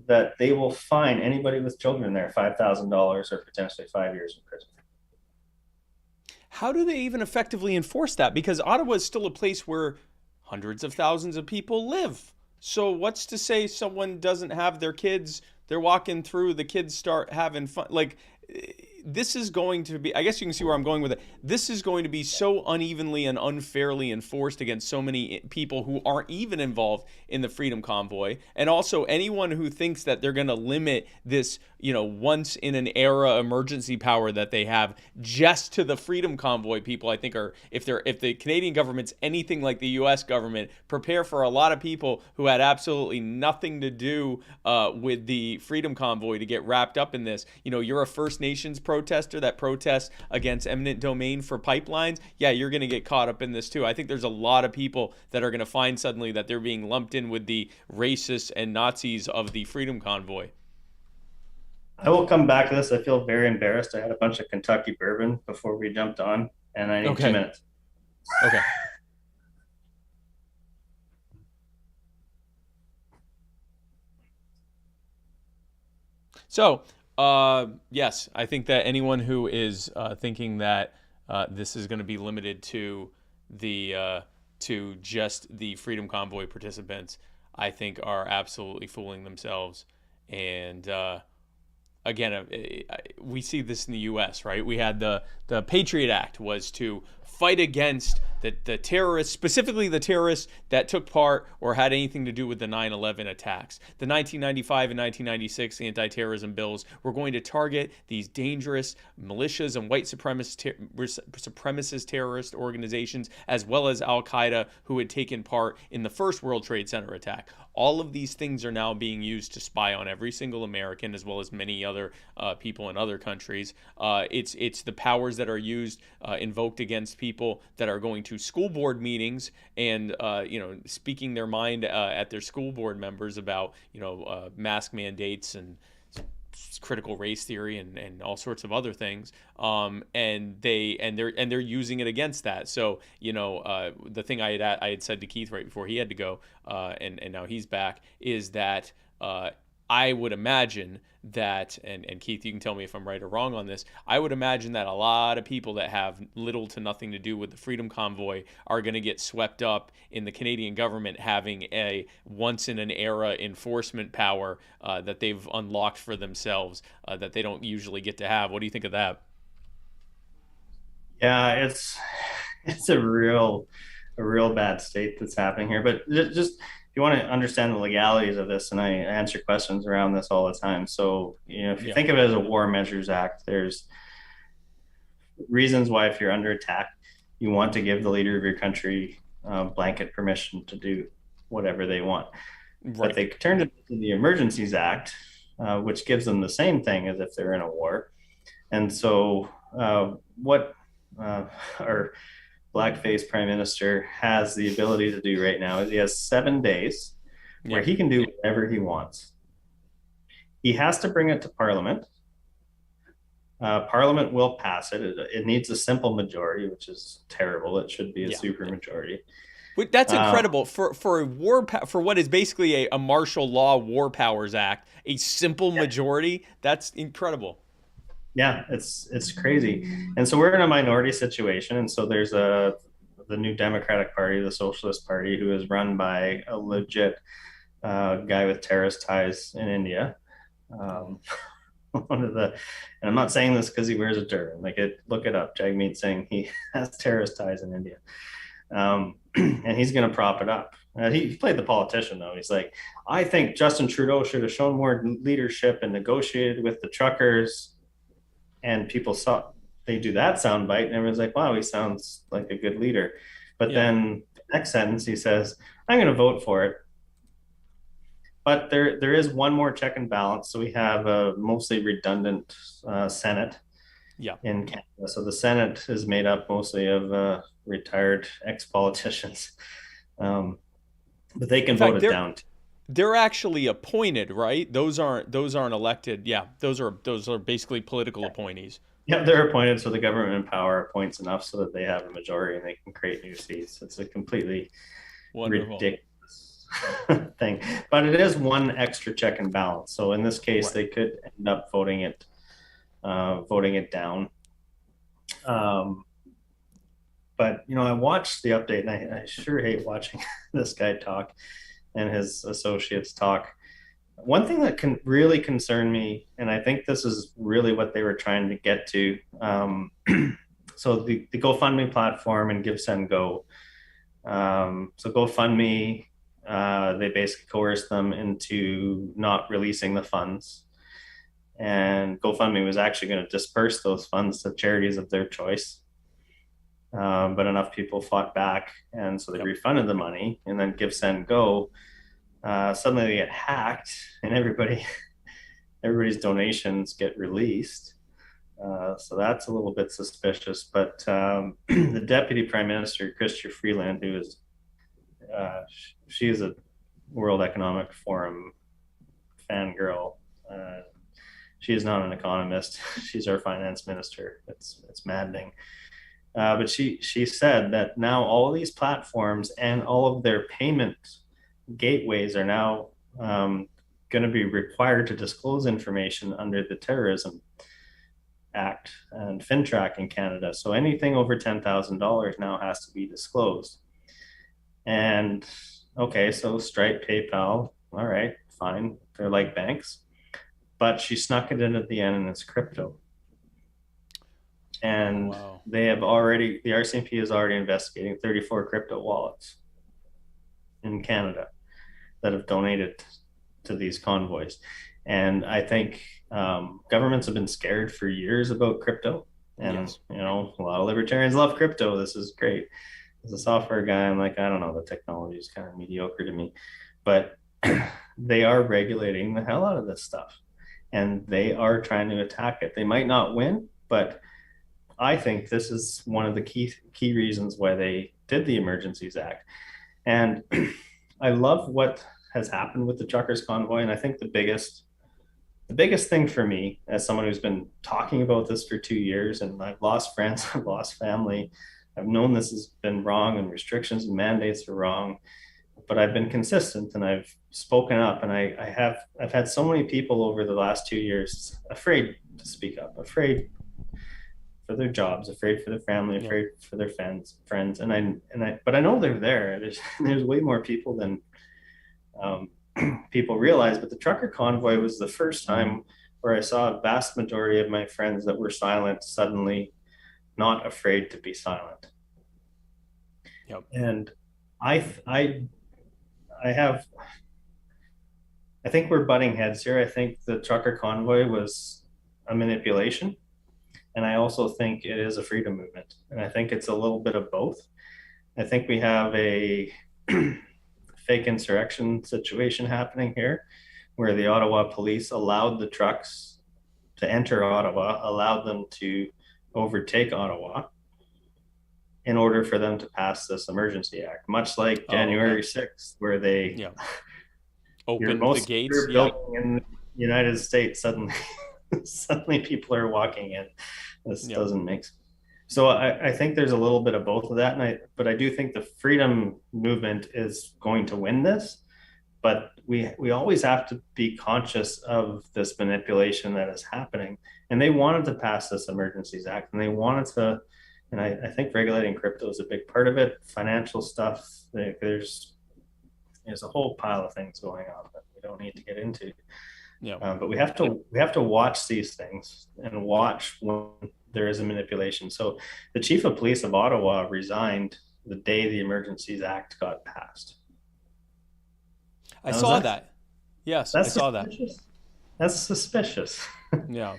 that they will fine anybody with children there $5,000 or potentially 5 years in prison. How do they even effectively enforce that? Because Ottawa is still a place where hundreds of thousands of people live. So what's to say someone doesn't have their kids, they're walking through, the kids start having fun. Like, this is going to be, I guess you can see where I'm going with it. This is going to be so unevenly and unfairly enforced against so many people who aren't even involved in the Freedom Convoy. And also anyone who thinks that they're going to limit this, once in an era emergency power that they have just to the Freedom Convoy people, I think if the Canadian government's anything like the US government, prepare for a lot of people who had absolutely nothing to do with the Freedom Convoy to get wrapped up in this. You're a First Nations protester that protests against eminent domain for pipelines. Yeah, you're going to get caught up in this too. I think there's a lot of people that are going to find suddenly that they're being lumped in with the racists and Nazis of the Freedom Convoy. I will come back to this. I feel very embarrassed. I had a bunch of Kentucky bourbon before we jumped on, and I need 2 minutes. Okay. So, yes, I think that anyone who is thinking that this is going to be limited to just the Freedom Convoy participants, I think are absolutely fooling themselves. And again, we see this in the U.S., right? We had the Patriot Act was to fight against the terrorists, specifically the terrorists that took part or had anything to do with the 9/11 attacks. The 1995 and 1996 anti-terrorism bills were going to target these dangerous militias and white supremacist terrorist organizations, as well as Al-Qaeda, who had taken part in the first World Trade Center attack. All of these things are now being used to spy on every single American, as well as many other people in other countries. It's the powers that are used, invoked against people that are going to school board meetings and speaking their mind at their school board members about mask mandates and critical race theory and all sorts of other things, and they're using it against that. So the thing I had said to Keith right before he had to go, and now he's back, is that I would imagine that, and Keith, you can tell me if I'm right or wrong on this, I would imagine that a lot of people that have little to nothing to do with the Freedom Convoy are going to get swept up in the Canadian government having a once-in-an-era enforcement power that they've unlocked for themselves that they don't usually get to have. What do you think of that? Yeah, it's a real bad state that's happening here. But just if you want to understand the legalities of this, and I answer questions around this all the time. So, if you think of it as a War Measures Act, there's reasons why if you're under attack, you want to give the leader of your country blanket permission to do whatever they want. Right. But they turned it into the Emergencies Act, which gives them the same thing as if they're in a war. And so what our blackface prime minister has the ability to do right now is he has 7 days where he can do whatever he wants. He has to bring it to Parliament. Parliament will pass it. It needs a simple majority, which is terrible. It should be a super majority. But that's incredible for a for what is basically a martial law War Powers Act, a simple majority. That's incredible. Yeah, it's crazy. And so we're in a minority situation. And so there's the new Democratic Party, the Socialist Party, who is run by a legit guy with terrorist ties in India. And I'm not saying this because he wears a turban. Look it up. Jagmeet Singh, he has terrorist ties in India. And he's going to prop it up. He played the politician, though. He's like, I think Justin Trudeau should have shown more leadership and negotiated with the truckers. And people saw they do that soundbite, and everyone's like, wow, he sounds like a good leader. But then the next sentence, he says, I'm going to vote for it. But there is one more check and balance. So we have a mostly redundant Senate in Canada. So the Senate is made up mostly of retired ex-politicians. But they can vote it down too. They're actually appointed, right? Those aren't elected. Yeah, those are basically political appointees. Yeah, they're appointed, so the government in power appoints enough so that they have a majority and they can create new seats. It's a completely ridiculous thing, but it is one extra check and balance. So in this case, they could end up voting it down. But I watched the update, and I sure hate watching this guy talk and his associates talk. one thing that can really concern me, and I think this is really what they were trying to get to. So the GoFundMe platform and Give, Send, Go. So GoFundMe, they basically coerced them into not releasing the funds. And GoFundMe was actually going to disperse those funds to charities of their choice. But enough people fought back, and so they refunded the money. And then Give, Send, Go, suddenly they get hacked, and everybody's donations get released. So that's a little bit suspicious. But the Deputy Prime Minister, Chrystia Freeland, who is she is a World Economic Forum fangirl. She is not an economist. She's our finance minister. It's maddening. But she said that now all of these platforms and all of their payment gateways are now going to be required to disclose information under the Terrorism Act and FinTrack in Canada. So anything over $10,000 now has to be disclosed. And okay, so Stripe, PayPal, all right, fine. They're like banks. But she snuck it in at the end, and it's crypto. And the RCMP is already investigating 34 crypto wallets in Canada that have donated to these convoys. And I think governments have been scared for years about crypto. And, you know, a lot of libertarians love crypto. This is great. As a software guy, I'm like, I don't know, the technology is kind of mediocre to me. But they are regulating the hell out of this stuff. And they are trying to attack it. They might not win, but I think this is one of the key reasons why they did the Emergencies Act. And I love what has happened with the truckers convoy. And I think the biggest thing for me, as someone who's been talking about this for 2 years, and I've lost friends, I've lost family, I've known this has been wrong and restrictions and mandates are wrong, but I've been consistent and I've spoken up. And I've had so many people over the last 2 years afraid to speak up, afraid for their jobs, afraid for their family, afraid for their friends. But I know they're there. There's way more people than people realize. But the trucker convoy was the first time where I saw a vast majority of my friends that were silent suddenly not afraid to be silent. And I think we're butting heads here. I think the trucker convoy was a manipulation. And I also think it is a freedom movement. And I think it's a little bit of both. I think we have a fake insurrection situation happening here, where the Ottawa police allowed the trucks to enter Ottawa, allowed them to overtake Ottawa in order for them to pass this Emergency Act, much like January 6th, where they opened the gates. Building in the United States, suddenly people are walking in. This doesn't make sense. So I think there's a little bit of both of that. But I do think the freedom movement is going to win this. But we always have to be conscious of this manipulation that is happening. And they wanted to pass this Emergencies Act, and they wanted to, and I think regulating crypto is a big part of it. Financial stuff, there's a whole pile of things going on that we don't need to get into. But we have to watch these things and watch when there is a manipulation. So the chief of police of Ottawa resigned the day the Emergencies Act got passed. I saw that. Yes, I saw that. That's suspicious. Yeah.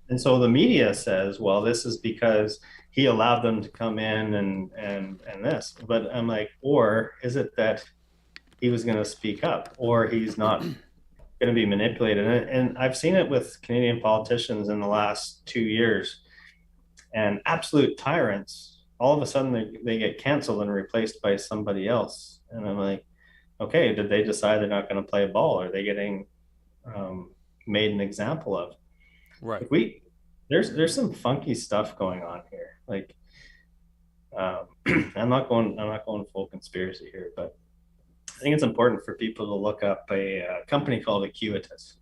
And so the media says, well, this is because he allowed them to come in and this. But I'm like, or is it that he was going to speak up, or he's not going to be manipulated? And I've seen it with Canadian politicians in the last 2 years, and absolute tyrants, all of a sudden they get canceled and replaced by somebody else. And I'm like, okay, did they decide they're not going to play ball? Are they getting made an example of? Right. There's some funky stuff going on here. Like, I'm not going full conspiracy here, but I think it's important for people to look up a company called Acuitas.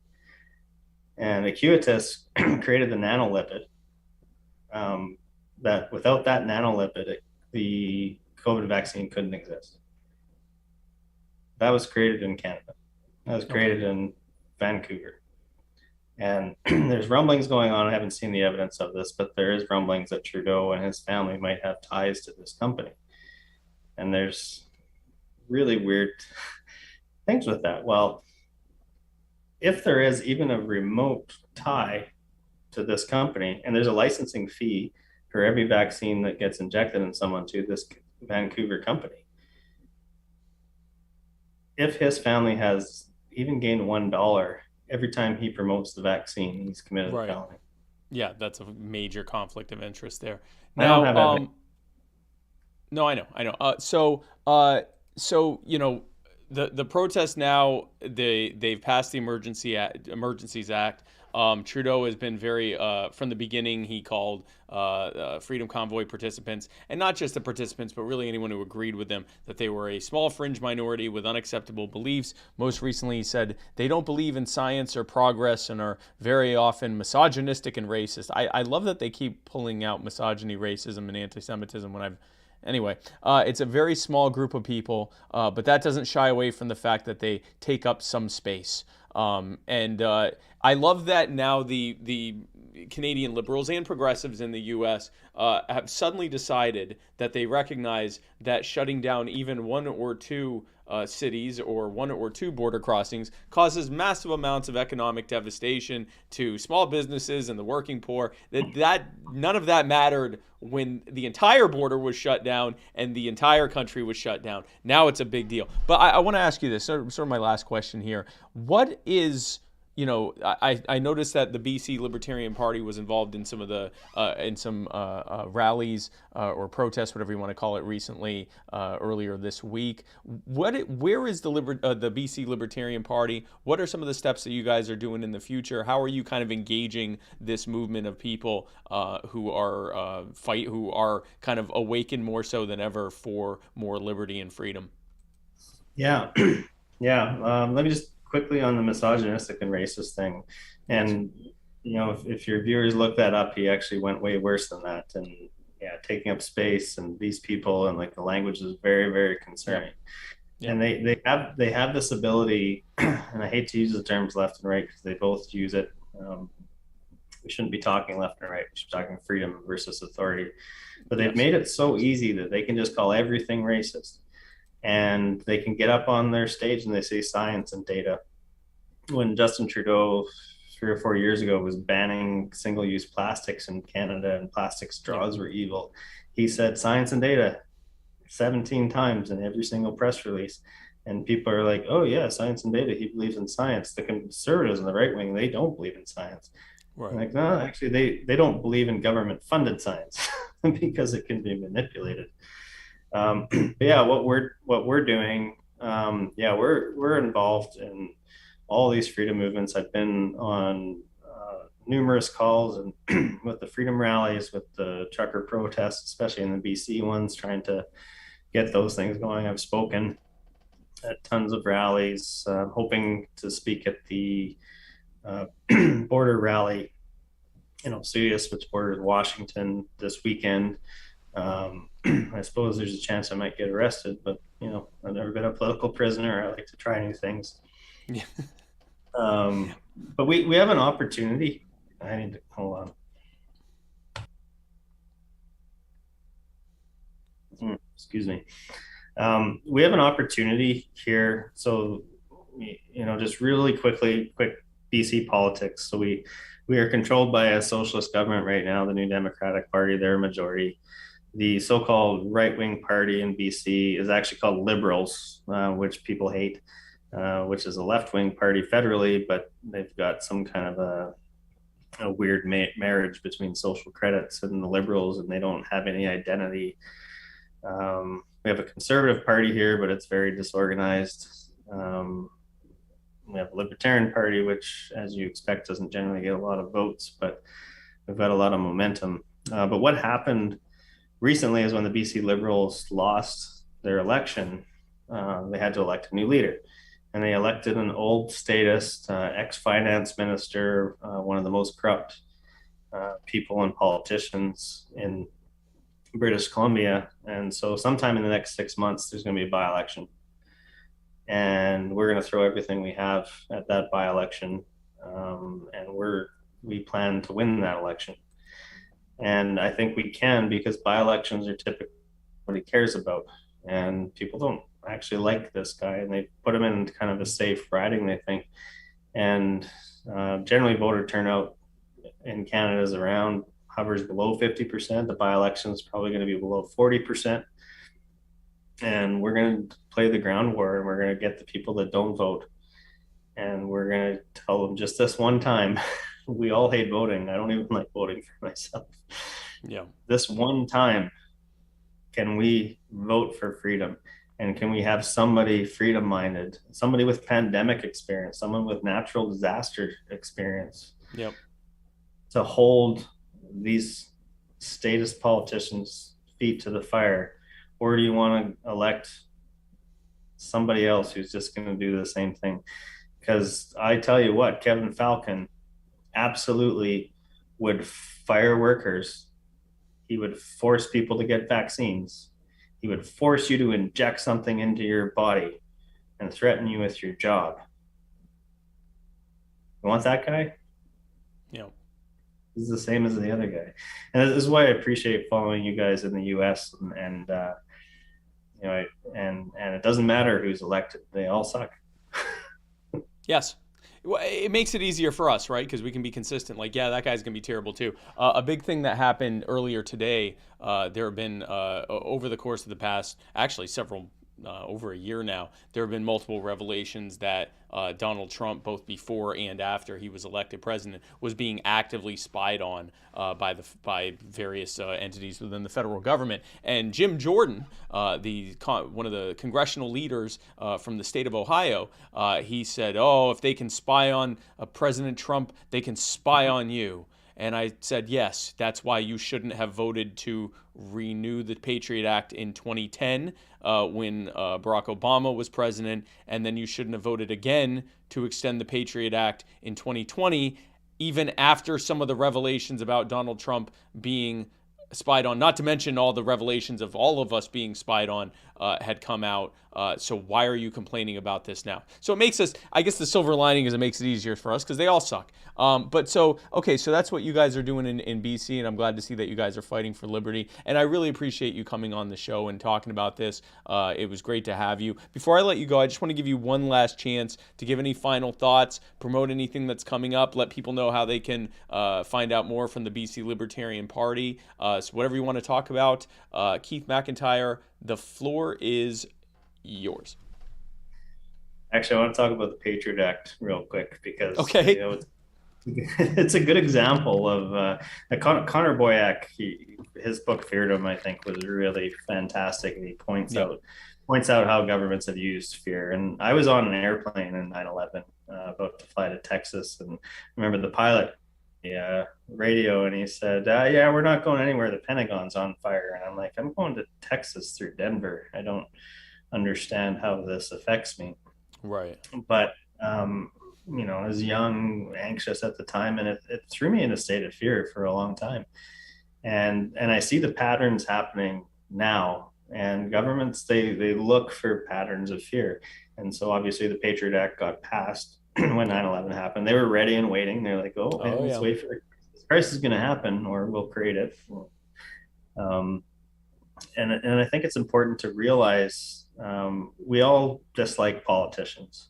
And Acuitas created the nanolipid. That without that nanolipid, the COVID vaccine couldn't exist. That was created in Canada. That was created in Vancouver. And there's rumblings going on. I haven't seen the evidence of this, but there is rumblings that Trudeau and his family might have ties to this company. And there's really weird things with that. Well, if there is even a remote tie to this company, and there's a licensing fee for every vaccine that gets injected in someone to this Vancouver company, if his family has even gained $1 every time he promotes the vaccine, he's committed a felony. Yeah, that's a major conflict of interest there. I don't have Now, no, I know. So you know, the protests now, they've passed the Emergencies Act. Trudeau has been very, from the beginning, he called Freedom Convoy participants, and not just the participants, but really anyone who agreed with them, that they were a small fringe minority with unacceptable beliefs. Most recently, he said they don't believe in science or progress and are very often misogynistic and racist. I love that they keep pulling out misogyny, racism, and anti-Semitism when Anyway, it's a very small group of people, but that doesn't shy away from the fact that they take up some space. And I love that now the Canadian Liberals and progressives in the U.S. Have suddenly decided that they recognize that shutting down even one or two cities or one or two border crossings causes massive amounts of economic devastation to small businesses and the working poor. That none of that mattered when the entire border was shut down and the entire country was shut down. Now it's a big deal. But I want to ask you this, sort of my last question here. What is, you know, I noticed that the BC Libertarian Party was involved in some of the rallies or protests, whatever you want to call it, recently, earlier this week. Where is the BC Libertarian Party? What are some of the steps that you guys are doing in the future? How are you kind of engaging this movement of people who are kind of awakened more so than ever for more liberty and freedom? Yeah, yeah. Let me just quickly on the misogynistic and racist thing. And, you know, if your viewers look that up, he actually went way worse than that. And yeah, taking up space and these people and like the language is very, very concerning. Yeah. And they have this ability, and I hate to use the terms left and right because they both use it. We shouldn't be talking left and right. We should be talking freedom versus authority. But they've made it so easy that they can just call everything racist. And they can get up on their stage and they say science and data. When Justin Trudeau 3 or 4 years ago was banning single-use plastics in Canada and plastic straws were evil, he said science and data 17 times in every single press release. And people are like, oh yeah, science and data, he believes in science. The conservatives and the right wing, they don't believe in science. Right. Like, no, actually they don't believe in government-funded science because it can be manipulated. Yeah, what we're doing, we're involved in all these freedom movements. I've been on numerous calls and with the freedom rallies, with the trucker protests, especially in the BC ones, trying to get those things going. I've spoken at tons of rallies, hoping to speak at the border rally in Osudius, which borders Washington, this weekend. I suppose there's a chance I might get arrested, but you know, I've never been a political prisoner. I like to try new things. Yeah. But we have an opportunity. I need to hold on. Excuse me. We have an opportunity here. So, you know, just really quick BC politics. So we are controlled by a socialist government right now, the New Democratic Party. They're a majority. The so-called right-wing party in BC is actually called Liberals, which people hate, which is a left-wing party federally, but they've got some kind of a weird marriage between social credits and the Liberals, and they don't have any identity. We have a conservative party here, but it's very disorganized. We have a Libertarian Party, which, as you expect, doesn't generally get a lot of votes, but we've got a lot of momentum. But what happened recently is when the BC Liberals lost their election, they had to elect a new leader. And they elected an old statist, ex-finance minister, one of the most corrupt people and politicians in British Columbia. And so sometime in the next 6 months, there's going to be a by-election. and we're going to throw everything we have at that by-election, and we plan to win that election. And I think we can, because by-elections are typically what he cares about, and people don't actually like this guy, and they put him in kind of a safe riding, they think. And generally voter turnout in Canada is hovers below 50%. The by-election is probably going to be below 40%. And we're going to play the ground war, and we're going to get the people that don't vote, and we're going to tell them just this one time. We all hate voting. I don't even like voting for myself. Yeah. This one time, can we vote for freedom? And can we have somebody freedom minded, somebody with pandemic experience, someone with natural disaster experience, yep, to hold these statist politicians' feet to the fire? Or do you want to elect somebody else who's just going to do the same thing? Because I tell you what, Kevin Falcon absolutely would fire workers. He would force people to get vaccines. He would force you to inject something into your body and threaten you with your job. You want that guy? yeah. This is the same as the other guy. And this is why I appreciate following you guys in the US, and you know, and it doesn't matter who's elected. They all suck. Yes. It makes it easier for us, right? Because we can be consistent. Like, yeah, that guy's going to be terrible too. A big thing that happened earlier today, there have been, over the course of the past, actually several, over a year now, there have been multiple revelations that Donald Trump, both before and after he was elected president, was being actively spied on by various entities within the federal government. And Jim Jordan, one of the congressional leaders from the state of Ohio, he said, "Oh, if they can spy on President Trump, they can spy on you." And I said, yes, that's why you shouldn't have voted to renew the Patriot Act in 2010 when Barack Obama was president, and then you shouldn't have voted again to extend the Patriot Act in 2020, even after some of the revelations about Donald Trump being spied on, not to mention all the revelations of all of us being spied on had come out. So why are you complaining about this now? So it makes us, I guess the silver lining is it makes it easier for us because they all suck. So that's what you guys are doing in BC, and I'm glad to see that you guys are fighting for liberty. And I really appreciate you coming on the show and talking about this. It was great to have you. Before I let you go, I just want to give you one last chance to give any final thoughts, promote anything that's coming up, let people know how they can find out more from the BC Libertarian Party. So whatever you want to talk about, Keith MacIntyre, the floor is yours. Actually, I want to talk about the Patriot Act real quick because it's a good example of Connor Boyack. His book Freedom, I think, was really fantastic, and he points out how governments have used fear. And I was on an airplane in 9/11, about to fly to Texas, and I remember the pilot radio, and he said, yeah, we're not going anywhere, the Pentagon's on fire. And I'm like, I'm going to Texas through Denver. I don't understand how this affects me. Right. But I was young, anxious at the time, and it threw me in a state of fear for a long time. And I see the patterns happening now, and governments, they look for patterns of fear. And so obviously the Patriot Act got passed when 9/11 happened. They were ready and waiting. They're like, let's wait for this crisis is going to happen, or we'll create it. And I think it's important to realize we all dislike politicians.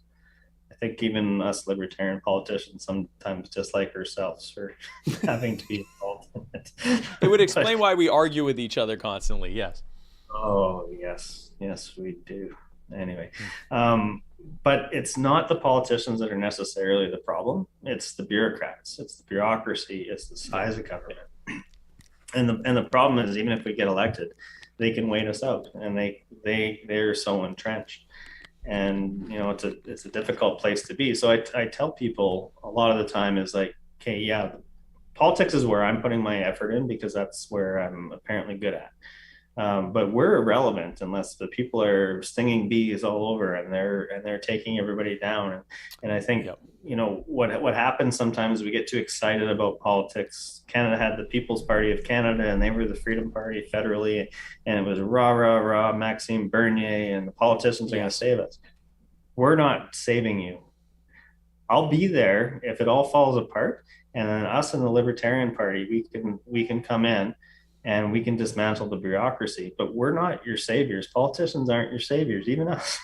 I think even us libertarian politicians sometimes dislike ourselves for having to be involved in it. It would explain why we argue with each other constantly. Yes. Oh, yes, we do. Anyway, but it's not the politicians that are necessarily the problem. It's the bureaucrats. It's the bureaucracy. It's the size of government. And the problem is, even if we get elected, they can wait us out, and they're so entrenched. And it's a difficult place to be. So I tell people a lot of the time is like, okay, yeah, politics is where I'm putting my effort in because that's where I'm apparently good at. But we're irrelevant unless the people are stinging bees all over and they're taking everybody down. And I think what happens sometimes, we get too excited about politics. Canada had the People's Party of Canada, and they were the Freedom Party federally, and it was rah rah rah Maxime Bernier, and the politicians are going to save us. we're not saving you. I'll be there if it all falls apart, and then us in the Libertarian Party, we can come in and we can dismantle the bureaucracy. But we're not your saviors. Politicians aren't your saviors, even us.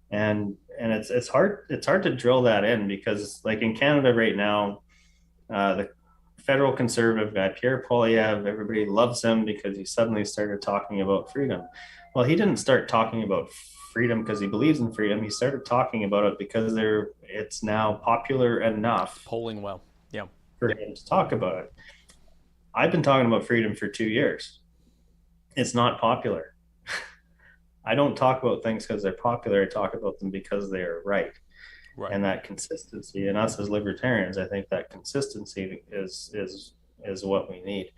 And it's hard to drill that in, because like in Canada right now, the federal conservative guy Pierre Poilievre, everybody loves him because he suddenly started talking about freedom. Well, he didn't start talking about freedom because he believes in freedom. He started talking about it because it's now popular enough, polling well, yeah, for him to talk about it. I've been talking about freedom for 2 years. It's not popular. I don't talk about things because they're popular. I talk about them because they are right. right. And that consistency, and us as libertarians, I think that consistency is what we need.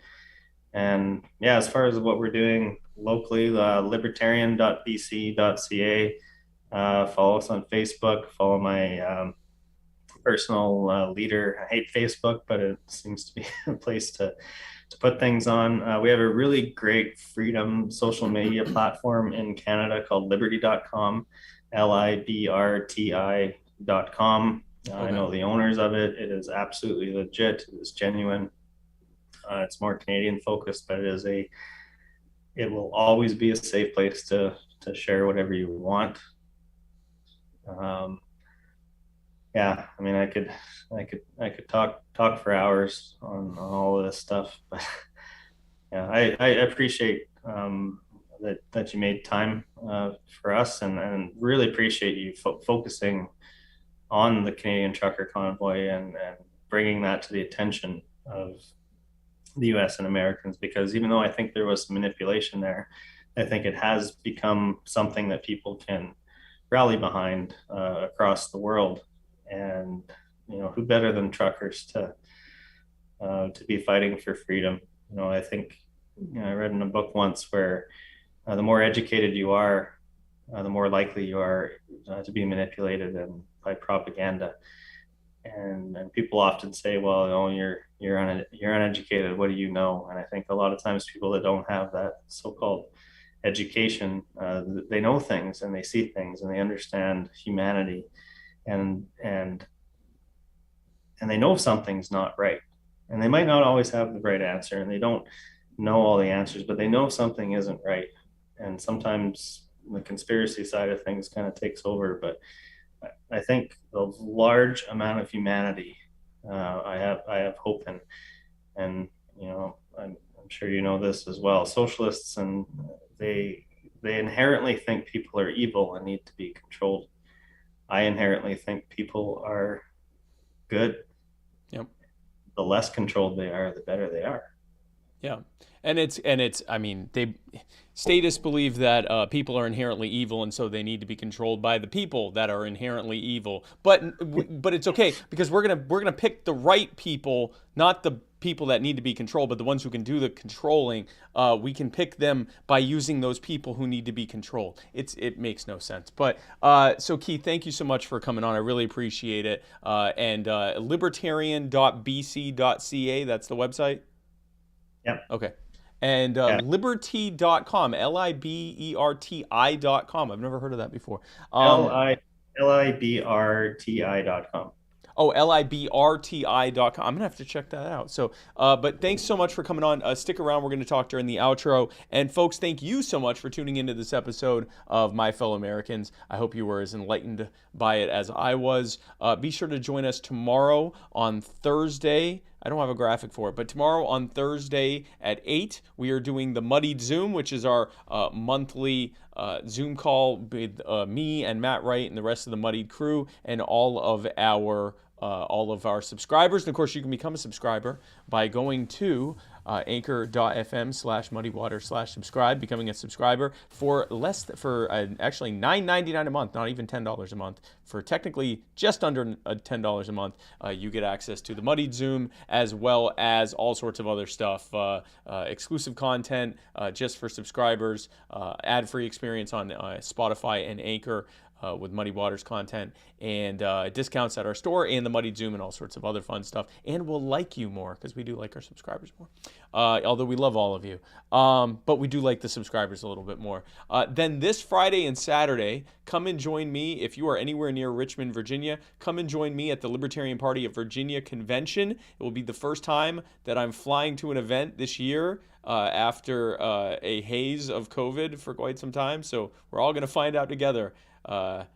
And yeah, as far as what we're doing locally, libertarian.bc.ca, follow us on Facebook, follow my personal leader. I hate Facebook, but it seems to be a place to put things on. We have a really great freedom social media platform in Canada called liberty.com, LIBRTI.com. I know the owners of it. It is absolutely legit. It is genuine. It's more Canadian focused, but it will always be a safe place to share whatever you want. Yeah, I mean, I could talk for hours on all of this stuff, but yeah, I appreciate that you made time for us, and really appreciate you focusing on the Canadian Trucker Convoy and bringing that to the attention of the U.S. and Americans, because even though I think there was some manipulation there, I think it has become something that people can rally behind across the world. And who better than truckers to be fighting for freedom? I think I read in a book once where the more educated you are, the more likely you are to be manipulated and by propaganda. And people often say, well, you're uneducated. What do you know? And I think a lot of times people that don't have that so-called education, they know things and they see things and they understand humanity. And they know something's not right, and they might not always have the right answer, and they don't know all the answers, but they know something isn't right. And sometimes the conspiracy side of things kind of takes over, but I think the large amount of humanity, I have hope in. And I'm sure you know this as well. Socialists, and they inherently think people are evil and need to be controlled. I inherently think people are good. Yep. The less controlled they are, the better they are. Yeah. And it's I mean, statists believe that people are inherently evil, and so they need to be controlled by the people that are inherently evil. But it's okay, because we're gonna pick the right people, not the people that need to be controlled, but the ones who can do the controlling. We can pick them by using those people who need to be controlled. It makes no sense. But so Keith, thank you so much for coming on. I really appreciate it. And libertarian.bc.ca, that's the website. Yep. Okay. And liberty.com, LIBERTI.com. I've never heard of that before. LIBRTI.com. Oh, LIBRTI.com. I'm going to have to check that out. So, but thanks so much for coming on. Stick around. We're going to talk during the outro. And folks, thank you so much for tuning into this episode of My Fellow Americans. I hope you were as enlightened by it as I was. Be sure to join us tomorrow on Thursday. I don't have a graphic for it, but tomorrow on Thursday at 8, we are doing the Muddied Zoom, which is our monthly Zoom call with me and Matt Wright and the rest of the Muddied crew and all of our subscribers. And of course, you can become a subscriber by going to anchor.fm/muddywater/subscribe, becoming a subscriber for actually $9.99 a month, not even $10 a month. For technically just under $10 a month, you get access to the Muddied Zoom, as well as all sorts of other stuff, exclusive content just for subscribers, ad-free experience on Spotify and Anchor, with Muddy Waters content, and discounts at our store, and the Muddied Zoom, and all sorts of other fun stuff. And we'll like you more, because we do like our subscribers more. Although we love all of you. But we do like the subscribers a little bit more. Then this Friday and Saturday, come and join me. If you are anywhere near Richmond, Virginia, come and join me at the Libertarian Party of Virginia convention. It will be the first time that I'm flying to an event this year after a haze of COVID for quite some time. So we're all going to find out together how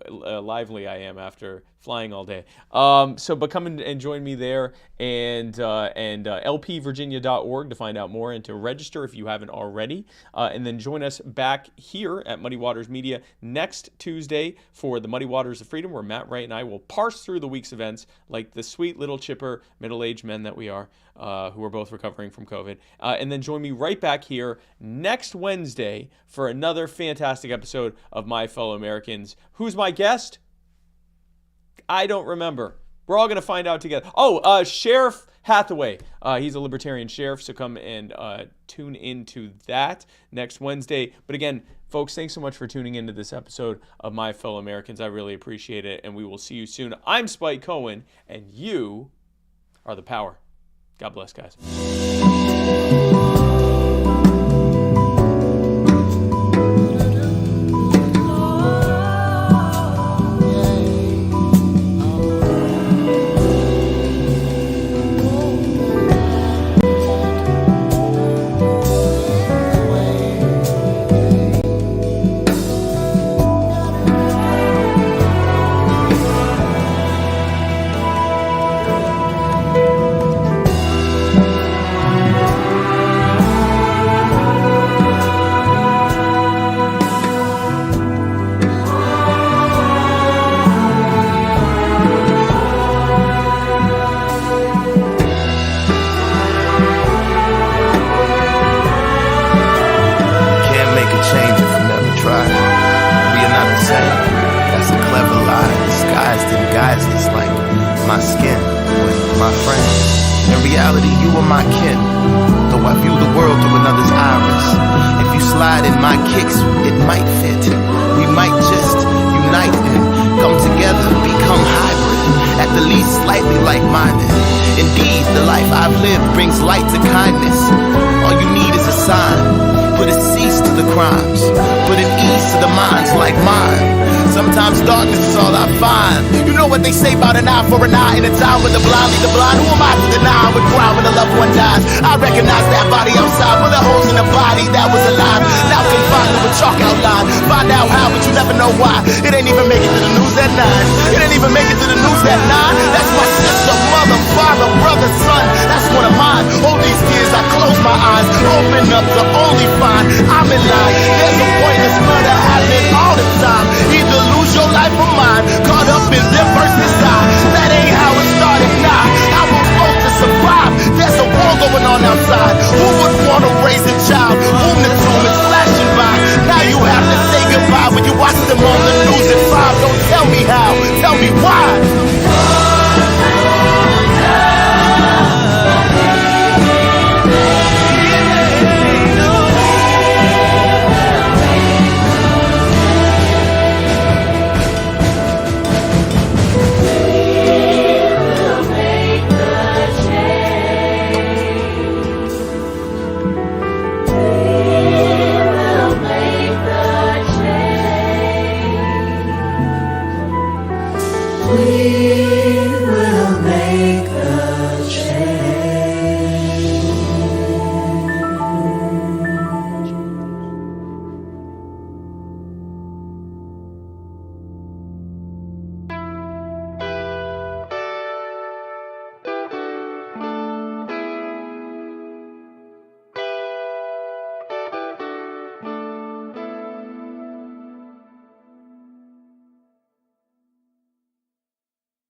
lively I am after flying all day. But come and join me there, and lpvirginia.org to find out more and to register if you haven't already. And then join us back here at Muddy Waters Media next Tuesday for the Muddy Waters of Freedom, where Matt Wright and I will parse through the week's events like the sweet little chipper middle-aged men that we are, who are both recovering from COVID. And then join me right back here next Wednesday for another fantastic episode of My Fellow Americans. Who's my guest? I don't remember. We're all going to find out together. Sheriff Hathaway. He's a libertarian sheriff, so come and tune into that next Wednesday. But again, folks, thanks so much for tuning into this episode of My Fellow Americans. I really appreciate it, and we will see you soon. I'm Spike Cohen, and you are the power. God bless, guys. They say about an eye for an eye in a time when the blind lead the blind. Who am I to deny I would cry when a loved one dies? I recognize that body outside, bullet holes in the body that was alive, now confined to a